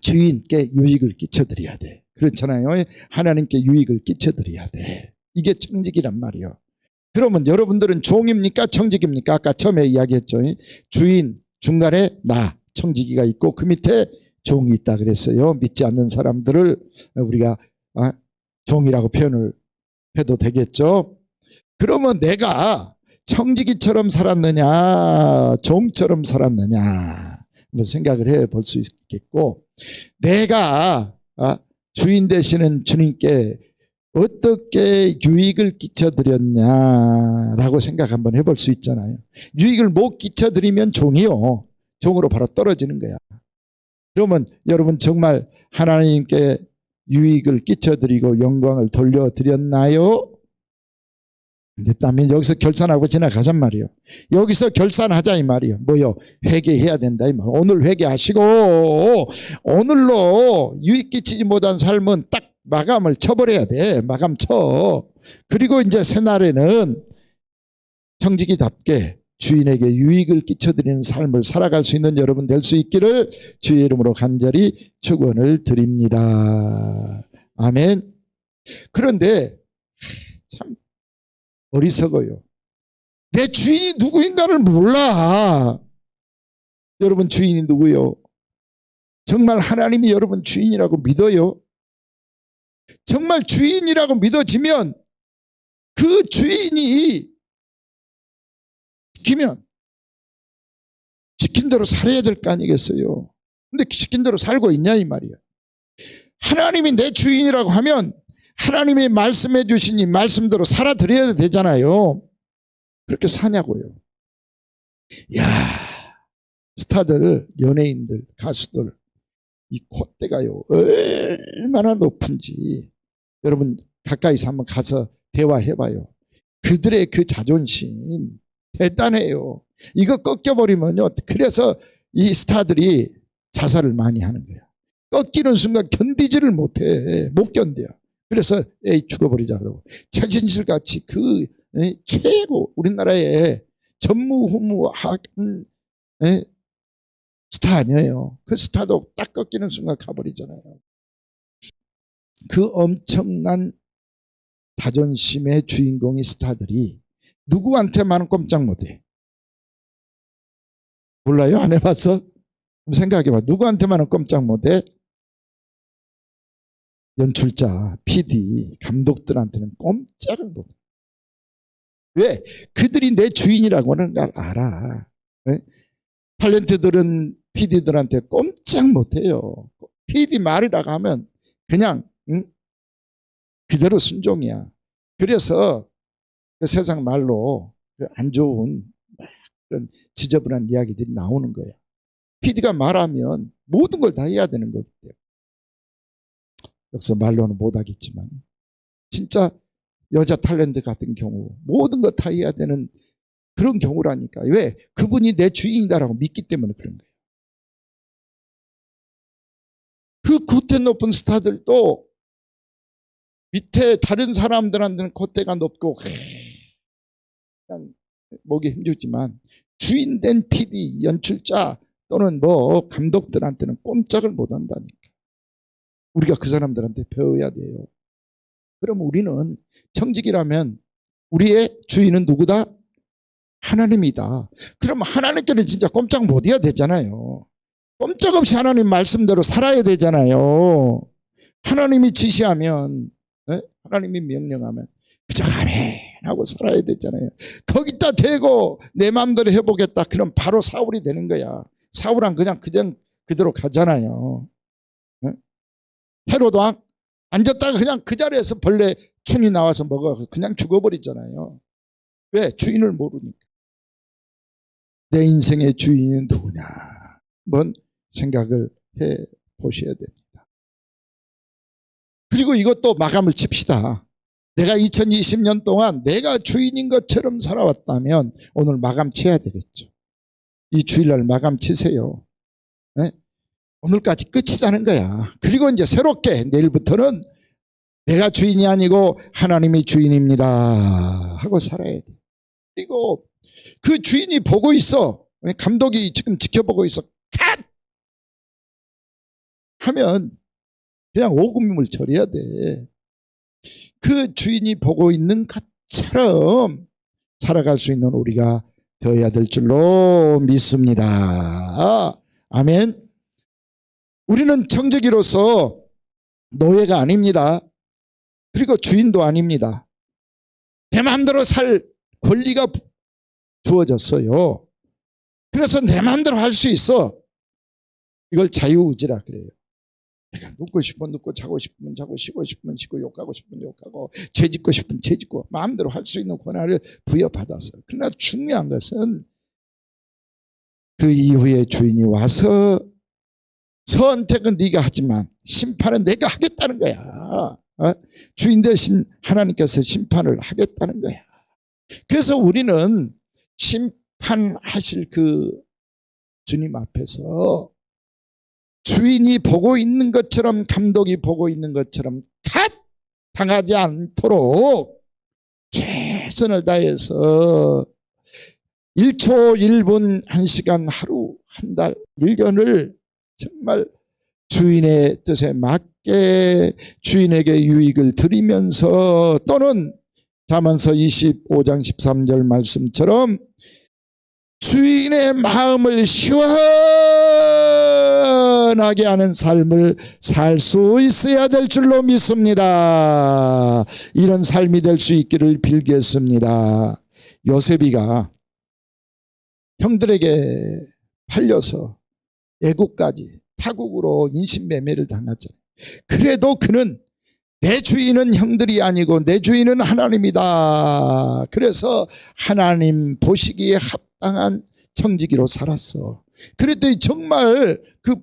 주인께 유익을 끼쳐드려야 돼. 그렇잖아요. 하나님께 유익을 끼쳐드려야 돼. 이게 청직이란 말이에요. 그러면 여러분들은 종입니까? 청직입니까? 아까 처음에 이야기했죠. 주인, 중간에 나, 청지기가 있고 그 밑에 종이 있다 그랬어요. 믿지 않는 사람들을 우리가 종이라고 표현을 해도 되겠죠. 그러면 내가 청지기처럼 살았느냐 종처럼 살았느냐 한번 생각을 해볼 수 있겠고, 내가 주인 되시는 주님께 어떻게 유익을 끼쳐드렸냐라고 생각 한번 해볼 수 있잖아요. 유익을 못 끼쳐드리면 종이요. 종으로 바로 떨어지는 거야. 그러면 여러분 정말 하나님께 유익을 끼쳐드리고 영광을 돌려드렸나요? 됐다면 여기서 결산하고 지나가잔 말이요. 여기서 결산하자 이 말이요. 뭐요? 회개해야 된다 이 말. 오늘 회개하시고 오늘로 유익 끼치지 못한 삶은 딱 마감을 쳐버려야 돼. 마감 쳐. 그리고 이제 새날에는 정직이답게 주인에게 유익을 끼쳐드리는 삶을 살아갈 수 있는 여러분 될 수 있기를 주의 이름으로 간절히 축원을 드립니다. 아멘. 그런데 참 어리석어요. 내 주인이 누구인가를 몰라. 여러분 주인이 누구요? 정말 하나님이 여러분 주인이라고 믿어요? 정말 주인이라고 믿어지면 그 주인이 시키면 시킨 대로 살아야 될 거 아니겠어요? 근데 시킨 대로 살고 있냐 이 말이야. 하나님이 내 주인이라고 하면 하나님이 말씀해 주신 이 말씀대로 살아드려야 되잖아요. 그렇게 사냐고요. 야, 스타들, 연예인들, 가수들 이 콧대가요 얼마나 높은지 여러분 가까이서 한번 가서 대화해봐요. 그들의 그 자존심 대단해요. 이거 꺾여버리면요. 그래서 이 스타들이 자살을 많이 하는 거야. 꺾이는 순간 견디지를 못해. 못 견뎌. 그래서 에이 죽어버리자 그러고 최진실같이 그 최고 우리나라의 전무후무한 스타 아니에요. 그 스타도 딱 꺾이는 순간 가버리잖아요. 그 엄청난 자존심의 주인공이 스타들이 누구한테만은 꼼짝 못해. 몰라요? 안 해봤어? 그럼 생각해봐. 누구한테만은 꼼짝 못해? 연출자, PD, 감독들한테는 꼼짝을 못해. 왜? 그들이 내 주인이라고 하는 걸 알아. 네? 탤런트들은 PD들한테 꼼짝 못해요. PD 말이라고 하면 그냥 그대로 순종이야. 그래서 그 세상 말로 그 안 좋은 그런 지저분한 이야기들이 나오는 거야. PD가 말하면 모든 걸 다 해야 되는 거기 때문에. 여기서 말로는 못하겠지만 진짜 여자 탤런트 같은 경우 모든 것 다 해야 되는 그런 경우라니까. 왜? 그분이 내 주인이다라고 믿기 때문에 그런 거예요. 그 콧대 높은 스타들도 밑에 다른 사람들한테는 콧대가 높고 그냥 목이 힘주지만 주인된 PD, 연출자 또는 뭐 감독들한테는 꼼짝을 못한다니까. 우리가 그 사람들한테 배워야 돼요. 그럼 우리는 청직이라면 우리의 주인은 누구다? 하나님이다. 그럼 하나님께는 진짜 꼼짝 못 해야 되잖아요. 꼼짝없이 하나님 말씀대로 살아야 되잖아요. 하나님이 지시하면, 하나님이 명령하면 그저 아멘 하고 살아야 되잖아요. 거기다 대고 내 마음대로 해보겠다. 그럼 바로 사울이 되는 거야. 사울은 그냥 그대로 가잖아요. 헤로드 왕 앉았다가 그냥 그 자리에서 벌레 춘이 나와서 먹어 그냥 죽어버리잖아요. 왜? 주인을 모르니까. 내 인생의 주인은 누구냐? 한번 생각을 해 보셔야 됩니다. 그리고 이것도 마감을 칩시다. 내가 2020년 동안 내가 주인인 것처럼 살아왔다면 오늘 마감 쳐야 되겠죠. 이 주일날 마감 치세요. 네? 오늘까지 끝이라는 거야. 그리고 이제 새롭게 내일부터는 내가 주인이 아니고 하나님이 주인입니다 하고 살아야 돼. 그리고 그 주인이 보고 있어. 감독이 지금 지켜보고 있어. 컷! 하면 그냥 오금을 처리해야 돼. 그 주인이 보고 있는 것처럼 살아갈 수 있는 우리가 되어야 될 줄로 믿습니다. 아멘. 우리는 청지기로서 노예가 아닙니다. 그리고 주인도 아닙니다. 내 마음대로 살 권리가 주어졌어요. 그래서 내 마음대로 할 수 있어. 이걸 자유의지라 그래요. 내가 눕고 싶으면 눕고 자고 싶으면 자고 쉬고 싶으면 쉬고 욕하고 싶으면 욕하고 죄짓고 싶으면 죄짓고 마음대로 할 수 있는 권한을 부여받아서. 그러나 중요한 것은 그 이후에 주인이 와서 선택은 네가 하지만 심판은 내가 하겠다는 거야. 주인 대신 하나님께서 심판을 하겠다는 거야. 그래서 우리는 심판하실 그 주님 앞에서 주인이 보고 있는 것처럼, 감독이 보고 있는 것처럼 당하지 않도록 최선을 다해서 1초, 1분, 1시간, 하루, 한 달, 1년을 정말 주인의 뜻에 맞게 주인에게 유익을 드리면서, 또는 잠언서 25장 13절 말씀처럼 주인의 마음을 시원하게 하는 삶을 살 수 있어야 될 줄로 믿습니다. 이런 삶이 될 수 있기를 빌겠습니다. 요셉이가 형들에게 팔려서 애국까지 타국으로 인신매매를 당했잖아요. 그래도 그는 내 주인은 형들이 아니고 내 주인은 하나님이다. 그래서 하나님 보시기에 합당한 청지기로 살았어. 그랬더니 정말 그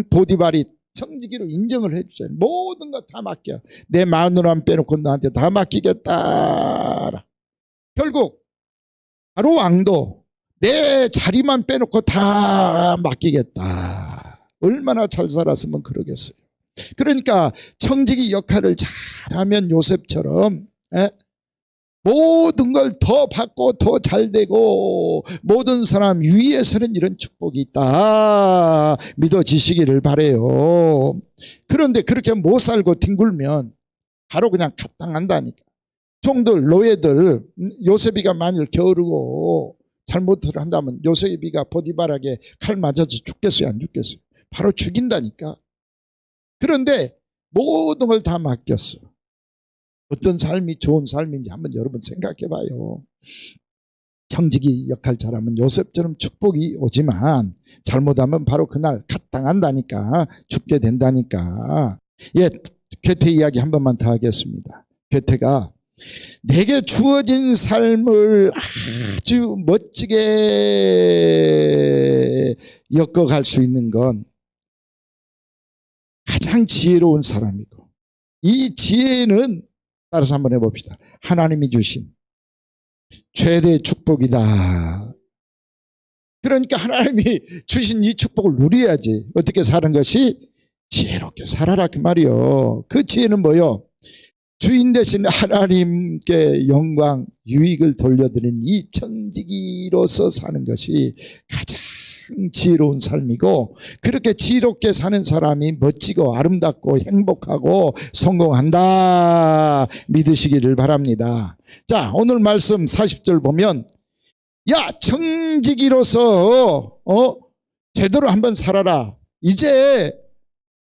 보디발이 청지기로 인정을 해주잖아요. 모든 거 다 맡겨. 내 마누라만 빼놓고 나한테 다 맡기겠다. 결국 바로 왕도 내 자리만 빼놓고 다 맡기겠다. 얼마나 잘 살았으면 그러겠어요. 그러니까 청지기 역할을 잘하면 요셉처럼 모든 걸 더 받고 더 잘되고 모든 사람 위에서는 이런 축복이 있다 믿어지시기를 바라요. 그런데 그렇게 못 살고 뒹굴면 바로 그냥 갓당한다니까. 종들, 노예들, 요셉이가 만일 게으르고 잘못을 한다면 요셉이가 보디발에게 칼 맞아서 죽겠어요, 안 죽겠어요? 바로 죽인다니까. 그런데 모든 걸 다 맡겼어. 어떤 삶이 좋은 삶인지 한번 여러분 생각해 봐요. 청지기 역할 잘하면 요셉처럼 축복이 오지만 잘못하면 바로 그날 갓당한다니까. 죽게 된다니까. 예, 괴테 이야기 한 번만 더 하겠습니다. 괴테가 내게 주어진 삶을 아주 멋지게 엮어갈 수 있는 건 가장 지혜로운 사람이고, 이 지혜는 따라서 한번 해봅시다. 하나님이 주신 최대의 축복이다. 그러니까 하나님이 주신 이 축복을 누려야지. 어떻게 사는 것이? 지혜롭게 살아라 그 말이요. 그 지혜는 뭐요? 주인 대신 하나님께 영광, 유익을 돌려드리는 이 청지기로서 사는 것이 가장 지혜로운 삶이고, 그렇게 지혜롭게 사는 사람이 멋지고 아름답고 행복하고 성공한다 믿으시기를 바랍니다. 자, 오늘 말씀 40절 보면, 야 청지기로서 제대로 한번 살아라. 이제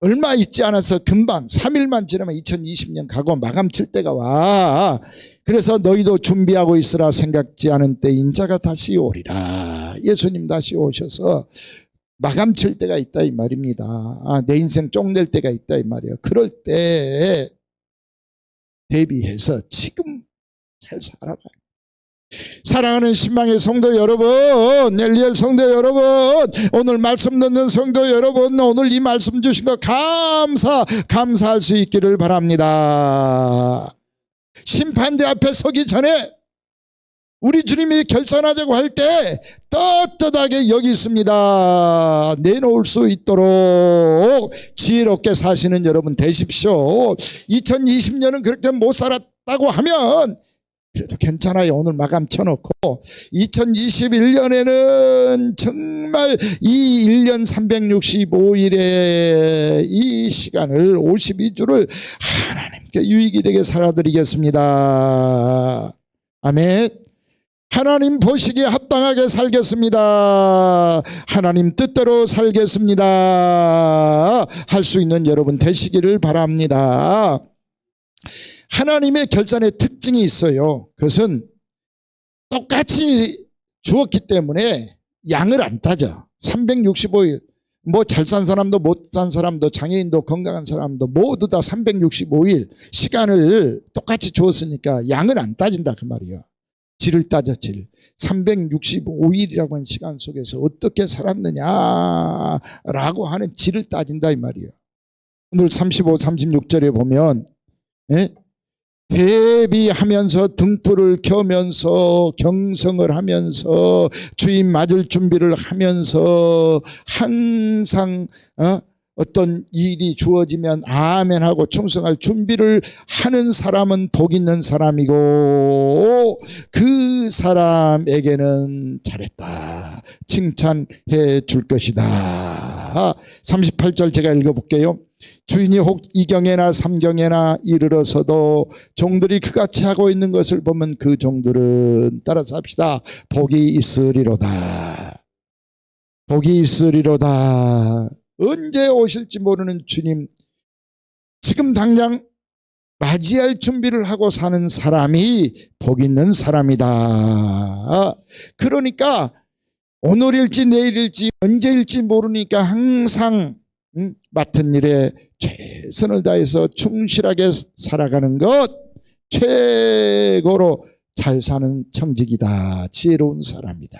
얼마 있지 않아서 금방 3일만 지나면 2020년 가고 마감 칠 때가 와. 그래서 너희도 준비하고 있으라. 생각지 않은 때 인자가 다시 오리라. 예수님 다시 오셔서 마감 칠 때가 있다 이 말입니다. 내 인생 쪽낼 때가 있다 이 말이에요. 그럴 때 대비해서 지금 잘 살아라. 사랑하는 신망의 성도 여러분, 엘리엘 성도 여러분, 오늘 말씀 듣는 성도 여러분, 오늘 이 말씀 주신 거 감사할 수 있기를 바랍니다. 심판대 앞에 서기 전에 우리 주님이 결산하자고 할 때 떳떳하게 여기 있습니다. 내놓을 수 있도록 지혜롭게 사시는 여러분 되십시오. 2020년은 그렇게 못 살았다고 하면 그래도 괜찮아요. 오늘 마감 쳐놓고 2021년에는 정말 이 1년 365일의 이 시간을 52주를 하나님께 유익이 되게 살아드리겠습니다. 아멘. 하나님 보시기에 합당하게 살겠습니다. 하나님 뜻대로 살겠습니다. 할 수 있는 여러분 되시기를 바랍니다. 하나님의 결산의 특징이 있어요. 그것은 똑같이 주었기 때문에 양을 안 따져. 365일 뭐 잘 산 사람도 못 산 사람도 장애인도 건강한 사람도 모두 다 365일 시간을 똑같이 주었으니까 양을 안 따진다 그 말이에요. 질을 따져 질. 365일이라고 하는 시간 속에서 어떻게 살았느냐라고 하는 질을 따진다 이 말이에요. 오늘 35, 36절에 보면 대비하면서 등불을 켜면서 경성을 하면서 주님 맞을 준비를 하면서 항상 어떤 일이 주어지면 아멘하고 충성할 준비를 하는 사람은 복 있는 사람이고 그 사람에게는 잘했다 칭찬해 줄 것이다. 38절 제가 읽어볼게요. 주인이 혹 이경에나 삼경에나 이르러서도 종들이 그같이 하고 있는 것을 보면 그 종들은 따라서 합시다. 복이 있으리로다. 복이 있으리로다. 언제 오실지 모르는 주님, 지금 당장 맞이할 준비를 하고 사는 사람이 복 있는 사람이다. 그러니까 오늘일지 내일일지 언제일지 모르니까 항상 맡은 일에 최선을 다해서 충실하게 살아가는 것 최고로 잘 사는 청직이다. 지혜로운 사람이다.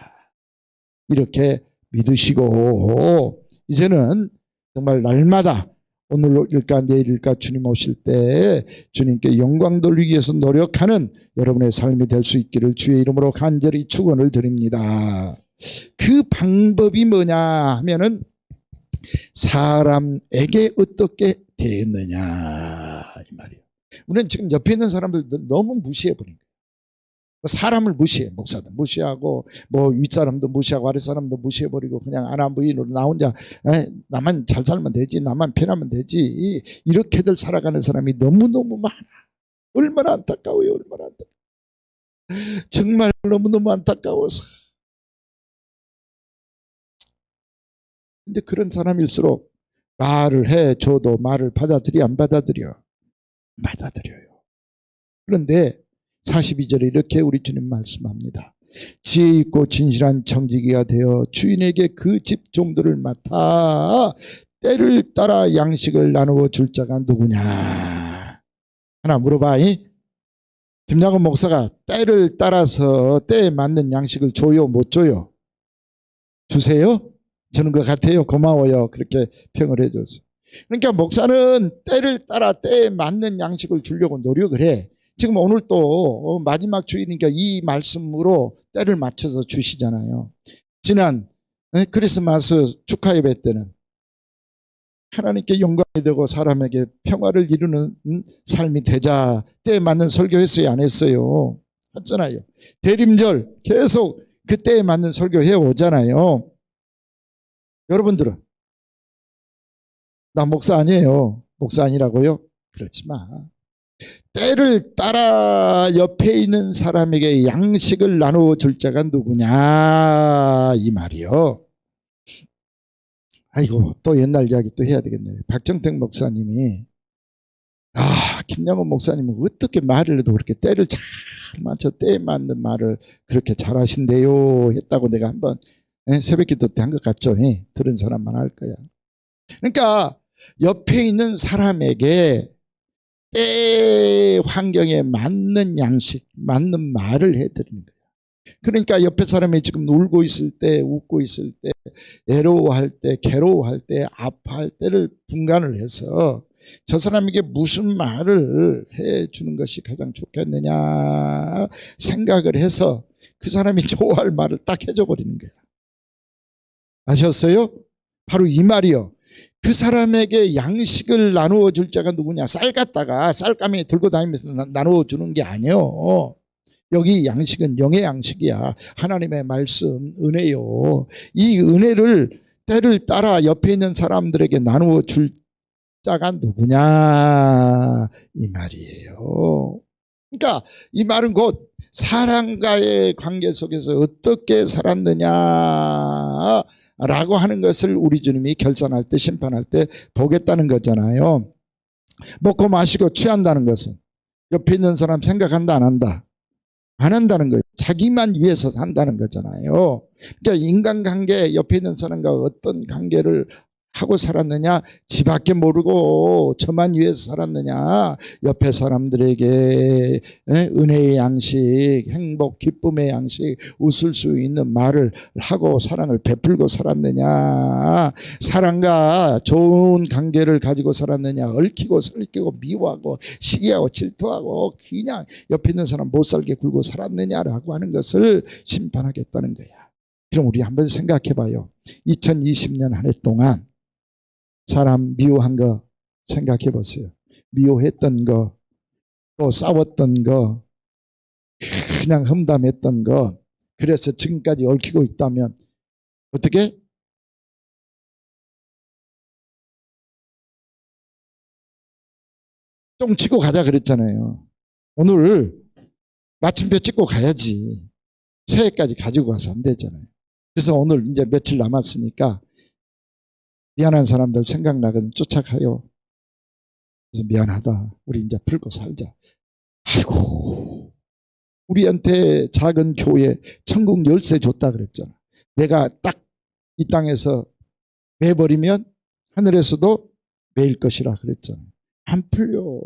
이렇게 믿으시고 이제는 정말 날마다 오늘일까 내일일까 주님 오실 때 주님께 영광 돌리기 위해서 노력하는 여러분의 삶이 될 수 있기를 주의 이름으로 간절히 축원을 드립니다. 그 방법이 뭐냐 하면은 사람에게 어떻게 대했느냐 이 말이에요. 우리는 지금 옆에 있는 사람들 너무 무시해버린 거예요. 사람을 무시해. 목사도 무시하고 뭐 윗사람도 무시하고 아랫사람도 무시해버리고 그냥 아나무인으로 나 혼자 나만 잘 살면 되지 나만 편하면 되지 이렇게들 살아가는 사람이 너무너무 많아. 얼마나 안타까워요. 얼마나 안타까워. 정말 너무너무 안타까워서. 근데 그런 사람일수록 말을 해줘도 말을 받아들여 안 받아들여? 받아들여요. 그런데 42절에 이렇게 우리 주님 말씀합니다. 지혜 있고 진실한 청지기가 되어 주인에게 그 집 종들을 맡아 때를 따라 양식을 나누어 줄 자가 누구냐. 하나 물어봐. 김양훈 목사가 때를 따라서 때에 맞는 양식을 줘요 못 줘요? 주세요? 저는 그 같아요. 고마워요. 그렇게 평을 해줘서. 그러니까 목사는 때를 따라 때에 맞는 양식을 주려고 노력을 해. 지금 오늘 또 마지막 주일이니까 이 말씀으로 때를 맞춰서 주시잖아요. 지난 크리스마스 축하 예배 때는 하나님께 영광이 되고 사람에게 평화를 이루는 삶이 되자 때에 맞는 설교했어요? 안 했어요? 했잖아요. 대림절 계속 그 때에 맞는 설교해 오잖아요. 여러분들은 나 목사 아니에요. 목사 아니라고요? 그렇지 마. 때를 따라 옆에 있는 사람에게 양식을 나누어 줄 자가 누구냐 이 말이요. 아이고 또 옛날 이야기 또 해야 되겠네요. 박정택 목사님이 김양훈 목사님은 어떻게 말을 해도 그렇게 때를 잘 맞춰 때에 맞는 말을 그렇게 잘하신대요 했다고 내가 한번 새벽기도 때 한 것 같죠. 들은 사람만 할 거야. 그러니까 옆에 있는 사람에게 때 환경에 맞는 양식, 맞는 말을 해드리는 거예요. 그러니까 옆에 사람이 지금 울고 있을 때, 웃고 있을 때, 애로워할 때, 괴로워할 때, 아파할 때를 분간을 해서 저 사람에게 무슨 말을 해주는 것이 가장 좋겠느냐 생각을 해서 그 사람이 좋아할 말을 딱 해줘 버리는 거야. 아셨어요? 바로 이 말이요. 그 사람에게 양식을 나누어 줄 자가 누구냐. 쌀 갖다가 쌀가미 들고 다니면서 나누어 주는 게 아니에요. 여기 양식은 영의 양식이야. 하나님의 말씀 은혜요. 이 은혜를 때를 따라 옆에 있는 사람들에게 나누어 줄 자가 누구냐 이 말이에요. 그러니까 이 말은 곧 사람과의 관계 속에서 어떻게 살았느냐 라고 하는 것을 우리 주님이 결산할 때 심판할 때 보겠다는 거잖아요. 먹고 마시고 취한다는 것은 옆에 있는 사람 생각한다 안 한다? 안 한다는 거예요. 자기만 위해서 산다는 거잖아요. 그러니까 인간관계 옆에 있는 사람과 어떤 관계를 하고 살았느냐? 지 밖에 모르고 저만 위해서 살았느냐? 옆에 사람들에게 은혜의 양식, 행복, 기쁨의 양식, 웃을 수 있는 말을 하고 사랑을 베풀고 살았느냐? 사랑과 좋은 관계를 가지고 살았느냐? 얽히고 설키고 미워하고 시기하고 질투하고 그냥 옆에 있는 사람 못 살게 굴고 살았느냐라고 하는 것을 심판하겠다는 거야. 그럼 우리 한번 생각해 봐요. 2020년 한 해 동안 사람 미워한 거 생각해 보세요. 미워했던 거, 또 싸웠던 거, 그냥 험담했던 거, 그래서 지금까지 얽히고 있다면 어떻게? 똥치고 가자 그랬잖아요. 오늘 마침표 찍고 가야지. 새해까지 가지고 가서 안 되잖아요. 그래서 오늘 이제 며칠 남았으니까 미안한 사람들 생각나거든 쫓아가요. 그래서 미안하다. 우리 이제 풀고 살자. 아이고, 우리한테 작은 교회 천국 열쇠 줬다 그랬잖아. 내가 딱 이 땅에서 매버리면 하늘에서도 매일 것이라 그랬잖아. 안 풀려.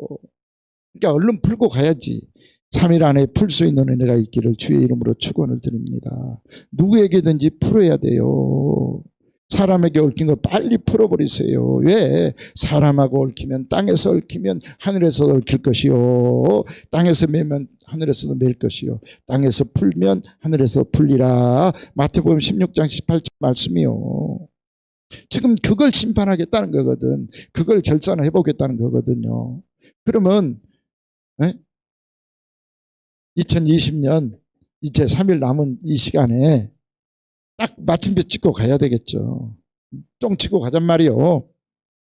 그러니까 얼른 풀고 가야지. 3일 안에 풀 수 있는 은혜가 있기를 주의 이름으로 축원을 드립니다. 누구에게든지 풀어야 돼요. 사람에게 얽힌 거 빨리 풀어버리세요. 왜? 사람하고 얽히면 땅에서 얽히면 하늘에서 얽힐 것이요. 땅에서 매면 하늘에서도 매일 것이요. 땅에서 풀면 하늘에서 풀리라. 마태복음 16장 18절 말씀이요. 지금 그걸 심판하겠다는 거거든. 그걸 결산을 해보겠다는 거거든요. 그러면 2020년 이제 3일 남은 이 시간에 딱 마침표 찍고 가야 되겠죠. 쫑 치고 가잔 말이요.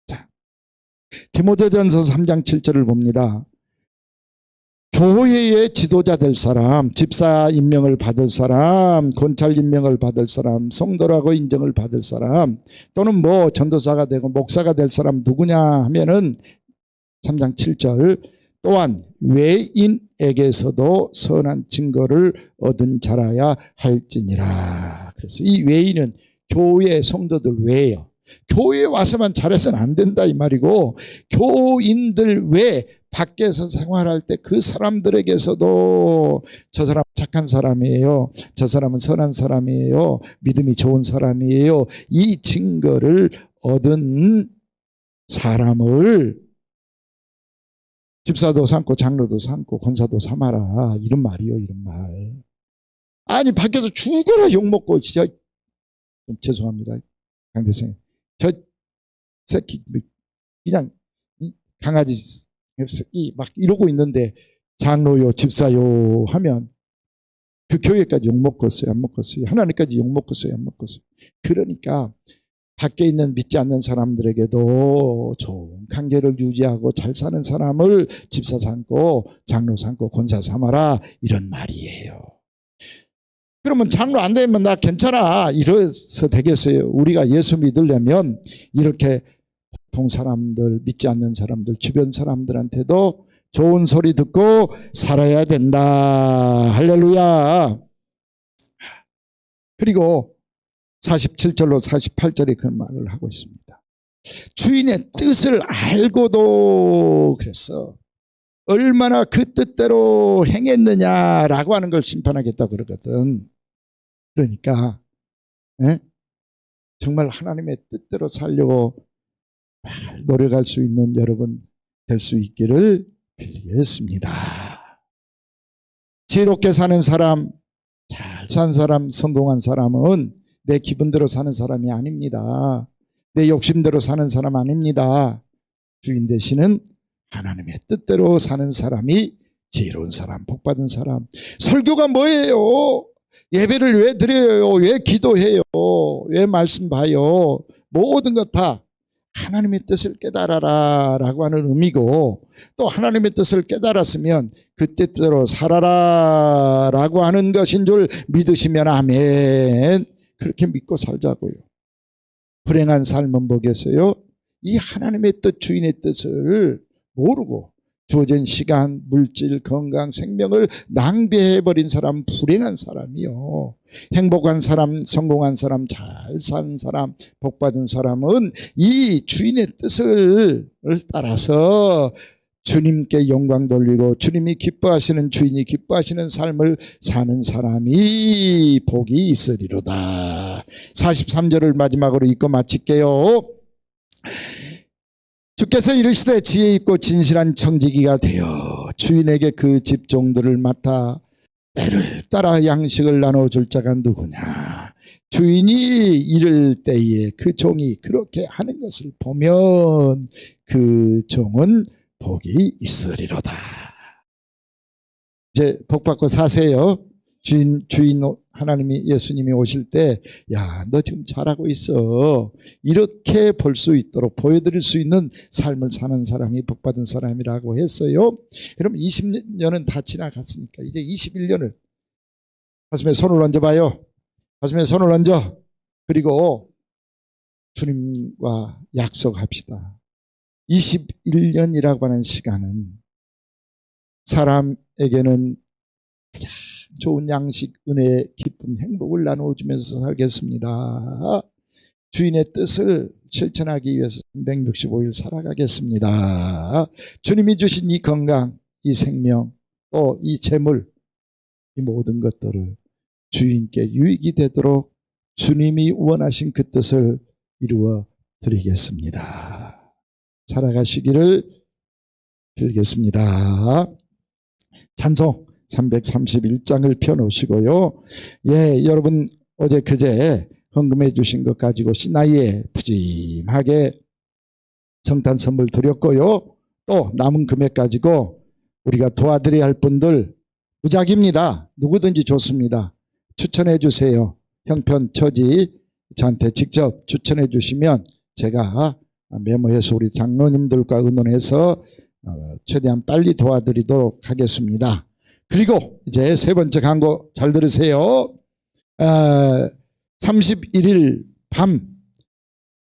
자, 디모데전서 3장 7절을 봅니다. 교회의 지도자 될 사람, 집사 임명을 받을 사람, 권찰 임명을 받을 사람, 성도라고 인정을 받을 사람, 또는 뭐 전도사가 되고 목사가 될 사람 누구냐 하면은 3장 7절, 또한 외인에게서도 선한 증거를 얻은 자라야 할지니라. 그래서 이 외인은 교회 성도들 외에요. 교회에 와서만 잘해서는 안 된다 이 말이고, 교인들 외 밖에서 생활할 때 그 사람들에게서도 저 사람 착한 사람이에요, 저 사람은 선한 사람이에요, 믿음이 좋은 사람이에요, 이 증거를 얻은 사람을 집사도 삼고 장로도 삼고 권사도 삼아라, 이런 말이요. 이런 말. 아니 밖에서 죽어라 욕먹고 진짜 죄송합니다 강대생, 저 새끼 그냥 강아지 새끼 막 이러고 있는데 장로요 집사요 하면 그 교회까지 욕먹었어요 안 먹었어요? 하나님까지 욕먹었어요 안 먹었어요? 그러니까 밖에 있는 믿지 않는 사람들에게도 좋은 관계를 유지하고 잘 사는 사람을 집사 삼고 장로 삼고 권사 삼아라, 이런 말이에요. 그러면 장로 안 되면 나 괜찮아 이래서 되겠어요? 우리가 예수 믿으려면 이렇게 보통 사람들, 믿지 않는 사람들, 주변 사람들한테도 좋은 소리 듣고 살아야 된다. 할렐루야. 그리고 47절로 48절에 그런 말을 하고 있습니다. 주인의 뜻을 알고도 그랬어. 얼마나 그 뜻대로 행했느냐라고 하는 걸 심판하겠다고 그러거든. 그러니까 정말 하나님의 뜻대로 살려고 노력할 수 있는 여러분 될 수 있기를 빌겠습니다. 지혜롭게 사는 사람, 잘 산 사람, 성공한 사람은 내 기분대로 사는 사람이 아닙니다. 내 욕심대로 사는 사람 아닙니다. 주인 되시는 하나님의 뜻대로 사는 사람이 지혜로운 사람, 복받은 사람. 설교가 뭐예요? 예배를 왜 드려요? 왜 기도해요? 왜 말씀 봐요? 모든 것 다 하나님의 뜻을 깨달아라 라고 하는 의미고, 또 하나님의 뜻을 깨달았으면 그 뜻대로 살아라 라고 하는 것인 줄 믿으시면 아멘. 그렇게 믿고 살자고요. 불행한 삶은 뭐겠어요? 이 하나님의 뜻, 주인의 뜻을 모르고 주어진 시간, 물질, 건강, 생명을 낭비해버린 사람, 불행한 사람이요. 행복한 사람, 성공한 사람, 잘 사는 사람, 복받은 사람은 이 주인의 뜻을 따라서 주님께 영광 돌리고 주님이 기뻐하시는, 주인이 기뻐하시는 삶을 사는 사람이 복이 있으리로다. 43절을 마지막으로 읽고 마칠게요. 주께서 이르시되 지혜 있고 진실한 청지기가 되어 주인에게 그 집종들을 맡아 때를 따라 양식을 나눠줄 자가 누구냐. 주인이 이를 때에 그 종이 그렇게 하는 것을 보면 그 종은 복이 있으리로다. 이제 복 받고 사세요. 주인 하나님이, 예수님이 오실 때, 야, 너 지금 잘하고 있어. 이렇게 볼 수 있도록 보여드릴 수 있는 삶을 사는 사람이 복받은 사람이라고 했어요. 그럼 20년은 다 지나갔으니까 이제 21년을 가슴에 손을 얹어봐요. 가슴에 손을 얹어. 그리고 주님과 약속합시다. 21년이라고 하는 시간은 사람에게는 가장 좋은 양식, 은혜, 기쁨, 행복을 나누어주면서 살겠습니다. 주인의 뜻을 실천하기 위해서 365일 살아가겠습니다. 주님이 주신 이 건강, 이 생명, 또 이 재물, 이 모든 것들을 주인께 유익이 되도록 주님이 원하신 그 뜻을 이루어 드리겠습니다. 살아가시기를 빌겠습니다. 찬송 331장을 펴놓으시고요. 예, 여러분 어제 그제 헌금해 주신 것 가지고 신나이에 푸짐하게 성탄 선물 드렸고요. 또 남은 금액 가지고 우리가 도와드려야 할 분들 무작입니다. 누구든지 좋습니다. 추천해 주세요. 형편, 처지 저한테 직접 추천해 주시면 제가 메모해서 우리 장로님들과 의논해서 최대한 빨리 도와드리도록 하겠습니다. 그리고 이제 세 번째 광고 잘 들으세요. 31일 밤,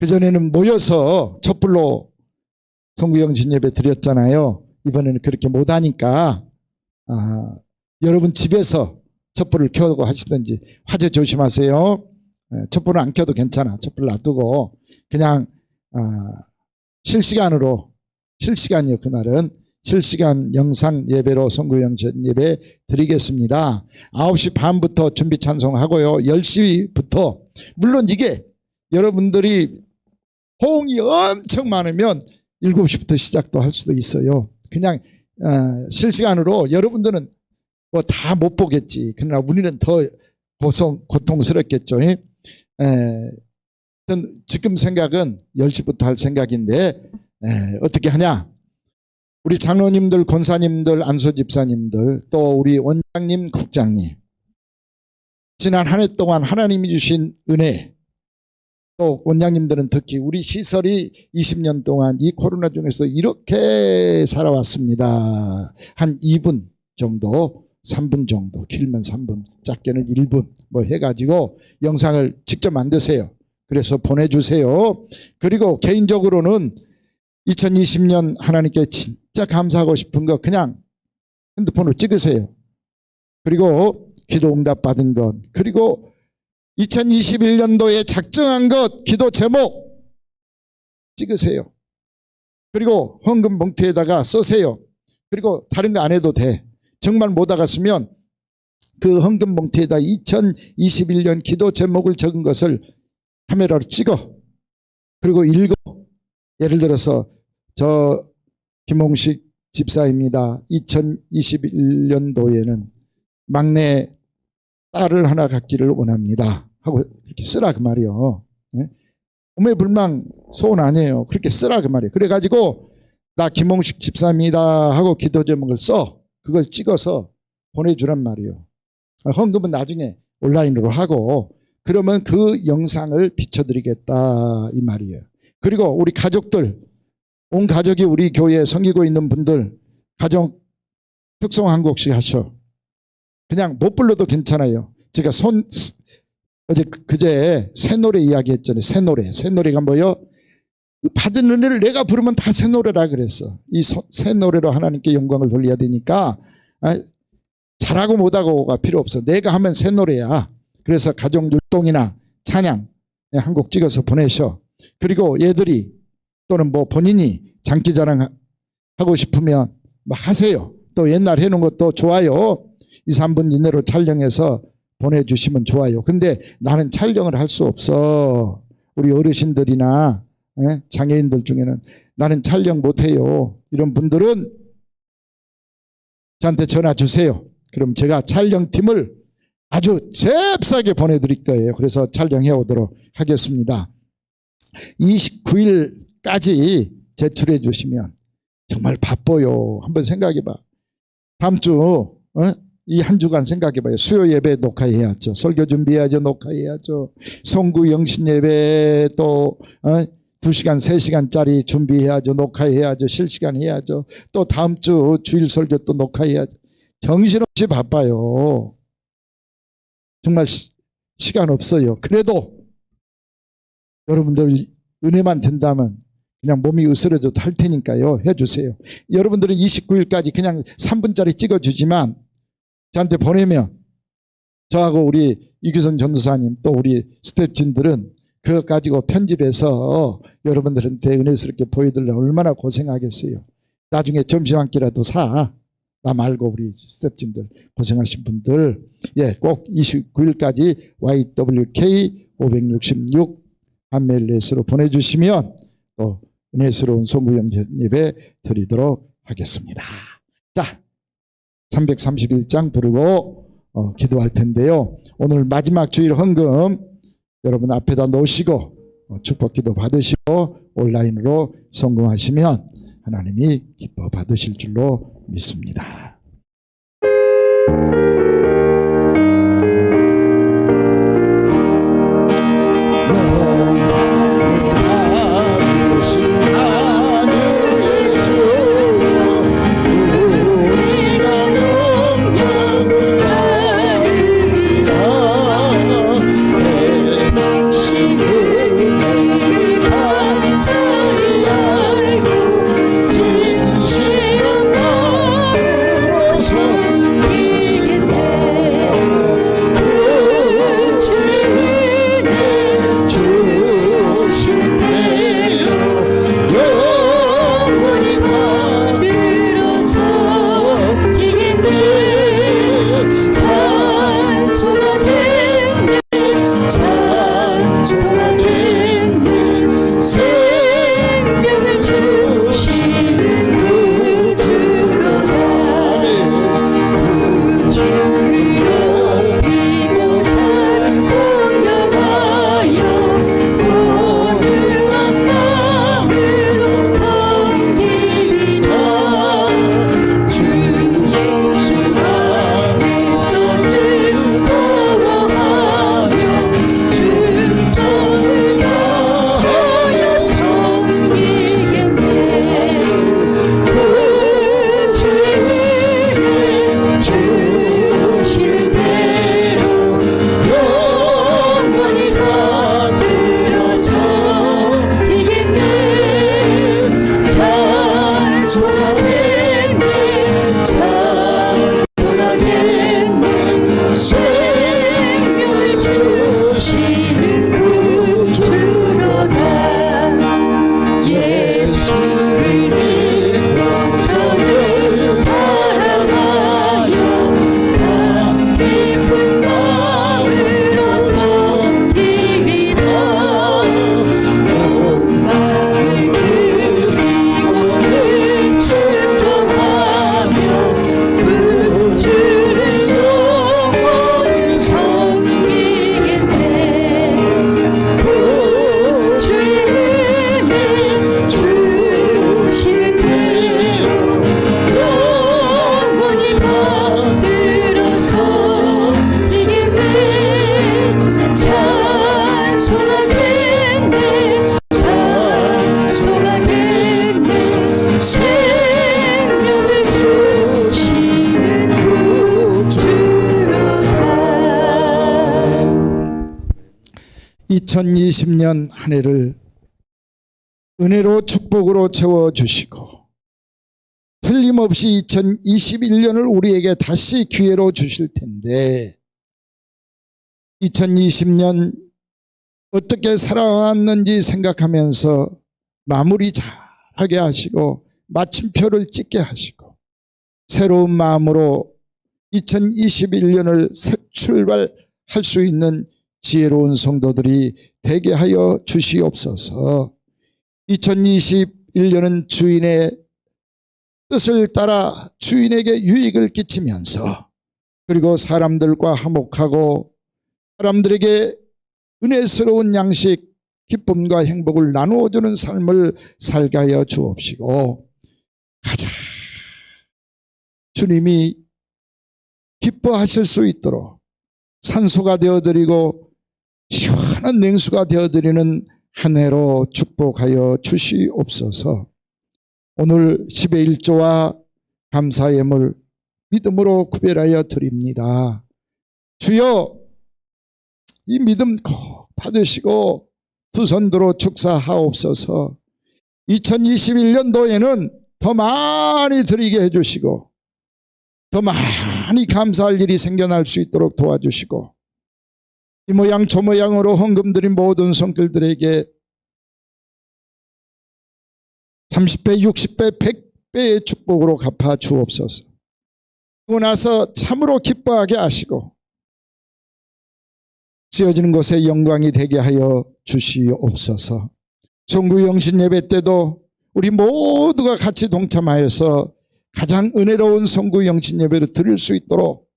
그전에는 모여서 촛불로 성구영신 예배 드렸잖아요. 이번에는 그렇게 못하니까 여러분 집에서 촛불을 켜고 하시든지, 화재 조심하세요. 촛불은 안 켜도 괜찮아. 촛불 놔두고 그냥 실시간이요. 그날은 실시간 영상 예배로 성구영신 예배 드리겠습니다. 9시 반부터 준비 찬송하고요. 10시부터, 물론 이게 여러분들이 호응이 엄청 많으면 7시부터 시작도 할 수도 있어요. 그냥 실시간으로 여러분들은 뭐 다 못 보겠지. 그러나 우리는 더 고통스럽겠죠. 지금 생각은 10시부터 할 생각인데 어떻게 하냐. 우리 장로님들, 권사님들, 안수집사님들, 또 우리 원장님, 국장님, 지난 한 해 동안 하나님이 주신 은혜, 또 원장님들은 특히 우리 시설이 20년 동안 이 코로나 중에서 이렇게 살아왔습니다. 한 2분 정도, 3분 정도, 길면 3분, 작게는 1분 뭐 해가지고 영상을 직접 만드세요. 그래서 보내주세요. 그리고 개인적으로는 2020년 하나님께 진짜 감사하고 싶은 거 그냥 핸드폰으로 찍으세요. 그리고 기도 응답 받은 것, 그리고 2021년도에 작정한 것, 기도 제목 찍으세요. 그리고 헌금 봉투에다가 써세요. 그리고 다른 거 안 해도 돼. 정말 못 알았으면 그 헌금 봉투에다 2021년 기도 제목을 적은 것을 카메라로 찍어. 그리고 읽어. 예를 들어서 저 김홍식 집사입니다. 2021년도에는 막내 딸을 하나 갖기를 원합니다. 하고 이렇게 쓰라 그 말이요. 오매불망 소원 아니에요. 그렇게 쓰라 그 말이에요. 그래가지고 나 김홍식 집사입니다 하고 기도 제목을 써. 그걸 찍어서 보내주란 말이에요. 헌금은 나중에 온라인으로 하고, 그러면 그 영상을 비춰드리겠다 이 말이에요. 그리고 우리 가족들, 온 가족이 우리 교회에 섬기고 있는 분들 가족 특송 한 곡씩 하셔. 그냥 못 불러도 괜찮아요. 제가 어제 그제 새 노래 이야기했잖아요. 새 노래가 뭐요? 받은 은혜를 내가 부르면 다 새 노래라 그랬어. 이 새 노래로 하나님께 영광을 돌려야 되니까 잘하고 못하고가 필요 없어. 내가 하면 새 노래야. 그래서 가족 율동이나 찬양 한 곡 찍어서 보내셔. 그리고 얘들이 또는 뭐 본인이 장기자랑 하고 싶으면 뭐 하세요. 또 옛날 해놓은 것도 좋아요. 2, 3분 이내로 촬영해서 보내주시면 좋아요. 근데 나는 촬영을 할 수 없어. 우리 어르신들이나 장애인들 중에는 나는 촬영 못해요. 이런 분들은 저한테 전화 주세요. 그럼 제가 촬영팀을 아주 잽싸게 보내드릴 거예요. 그래서 촬영해 오도록 하겠습니다. 29일까지 제출해 주시면 정말 바빠요. 한번 생각해 봐. 다음 주 이 한 주간 생각해 봐요. 수요 예배 녹화해야죠. 설교 준비해야죠. 녹화해야죠. 송구 영신 예배 또 2시간 3시간짜리 준비해야죠. 녹화해야죠. 실시간 해야죠. 또 다음 주 주일 설교 또 녹화해야죠. 정신없이 바빠요. 정말 시간 없어요. 그래도 여러분들 은혜만 된다면 그냥 몸이 으스러져도 할 테니까요. 해주세요. 여러분들은 29일까지 그냥 3분짜리 찍어주지만 저한테 보내면 저하고 우리 이규성 전도사님 또 우리 스태프진들은 그거 가지고 편집해서 여러분들한테 은혜스럽게 보여드리려면 얼마나 고생하겠어요. 나중에 점심 한 끼라도 사. 나 말고 우리 스태프진들 고생하신 분들 꼭 29일까지 YWK 566 한메일레스로 보내주시면 또 은혜스러운 송구영신 예배 드리도록 하겠습니다. 자, 331장 부르고 기도할 텐데요. 오늘 마지막 주일 헌금 여러분 앞에다 놓으시고 축복 기도 받으시고 온라인으로 성공하시면 하나님이 기뻐 받으실 줄로 믿습니다. 생명을 주시는 구주로다. 2020년 한 해를 은혜로 축복으로 채워주시고 틀림없이 2021년을 우리에게 다시 기회로 주실 텐데 2020년 어떻게 살아왔는지 생각하면서 마무리 잘하게 하시고 마침표를 찍게 하시고 새로운 마음으로 2021년을 새 출발할 수 있는 지혜로운 성도들이 되게 하여 주시옵소서. 2021년은 주인의 뜻을 따라 주인에게 유익을 끼치면서 그리고 사람들과 화목하고 사람들에게 은혜스러운 양식, 기쁨과 행복을 나누어주는 삶을 살게 하여 주옵시고 가장 주님이 기뻐하실 수 있도록 산소가 되어드리고 시원한 냉수가 되어드리는 한 해로 축복하여 주시옵소서. 오늘 10의 1조와 감사 예물 믿음으로 구별하여 드립니다. 주여 이 믿음 꼭 받으시고 두 손 들어 축사하옵소서. 2021년도에는 더 많이 드리게 해주시고 더 많이 감사할 일이 생겨날 수 있도록 도와주시고 이 모양 저 모양으로 헌금 드린 모든 손길들에게 30배, 60배, 100배의 축복으로 갚아 주옵소서. 그러고 나서 참으로 기뻐하게 하시고 지어지는 곳에 영광이 되게 하여 주시옵소서. 송구 영신 예배 때도 우리 모두가 같이 동참하여서 가장 은혜로운 송구 영신 예배를 드릴 수 있도록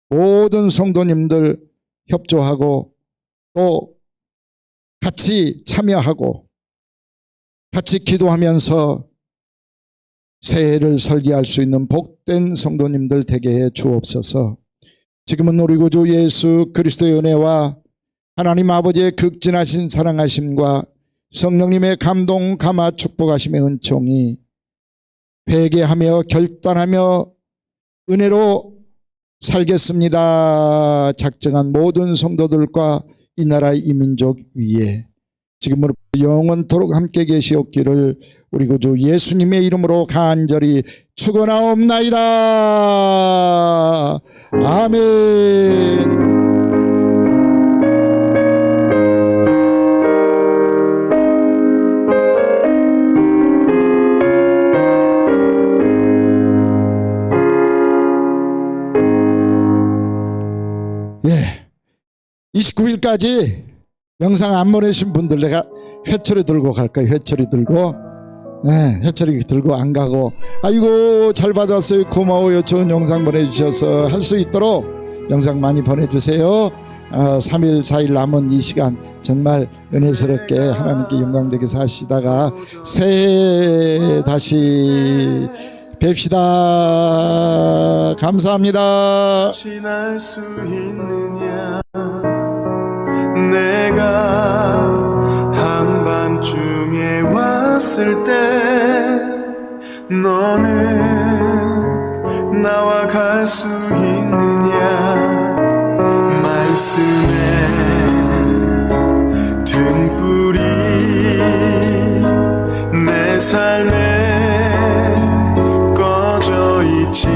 모든 성도님들 협조하고 또 같이 참여하고 같이 기도하면서 새해를 설계할 수 있는 복된 성도님들 되게 해 주옵소서. 지금은 우리 구주 예수 그리스도의 은혜와 하나님 아버지의 극진하신 사랑하심과 성령님의 감동 감화 축복하심의 은총이 회개하며 결단하며 은혜로 살겠습니다 작정한 모든 성도들과 이 나라 이 민족 위에 지금으로 영원토록 함께 계시옵기를 우리 구주 예수님의 이름으로 간절히 축원하옵나이다. 아멘. 예, 29일까지 영상 안 보내신 분들 내가 회초리 들고 갈까요? 회초리 들고 회초리 들고 안 가고 아이고 잘 받았어요 고마워요 좋은 영상 보내주셔서 할 수 있도록 영상 많이 보내주세요. 3일 4일 남은 이 시간 정말 은혜스럽게 하나님께 영광되게 사시다가 새해 다시 뵙시다. 감사합니다. 지날 수 있느냐 내가 한밤중에 왔을 때 너는 나와 갈 수 있느냐 말씀에 등불이 내 삶에 꺼져 있지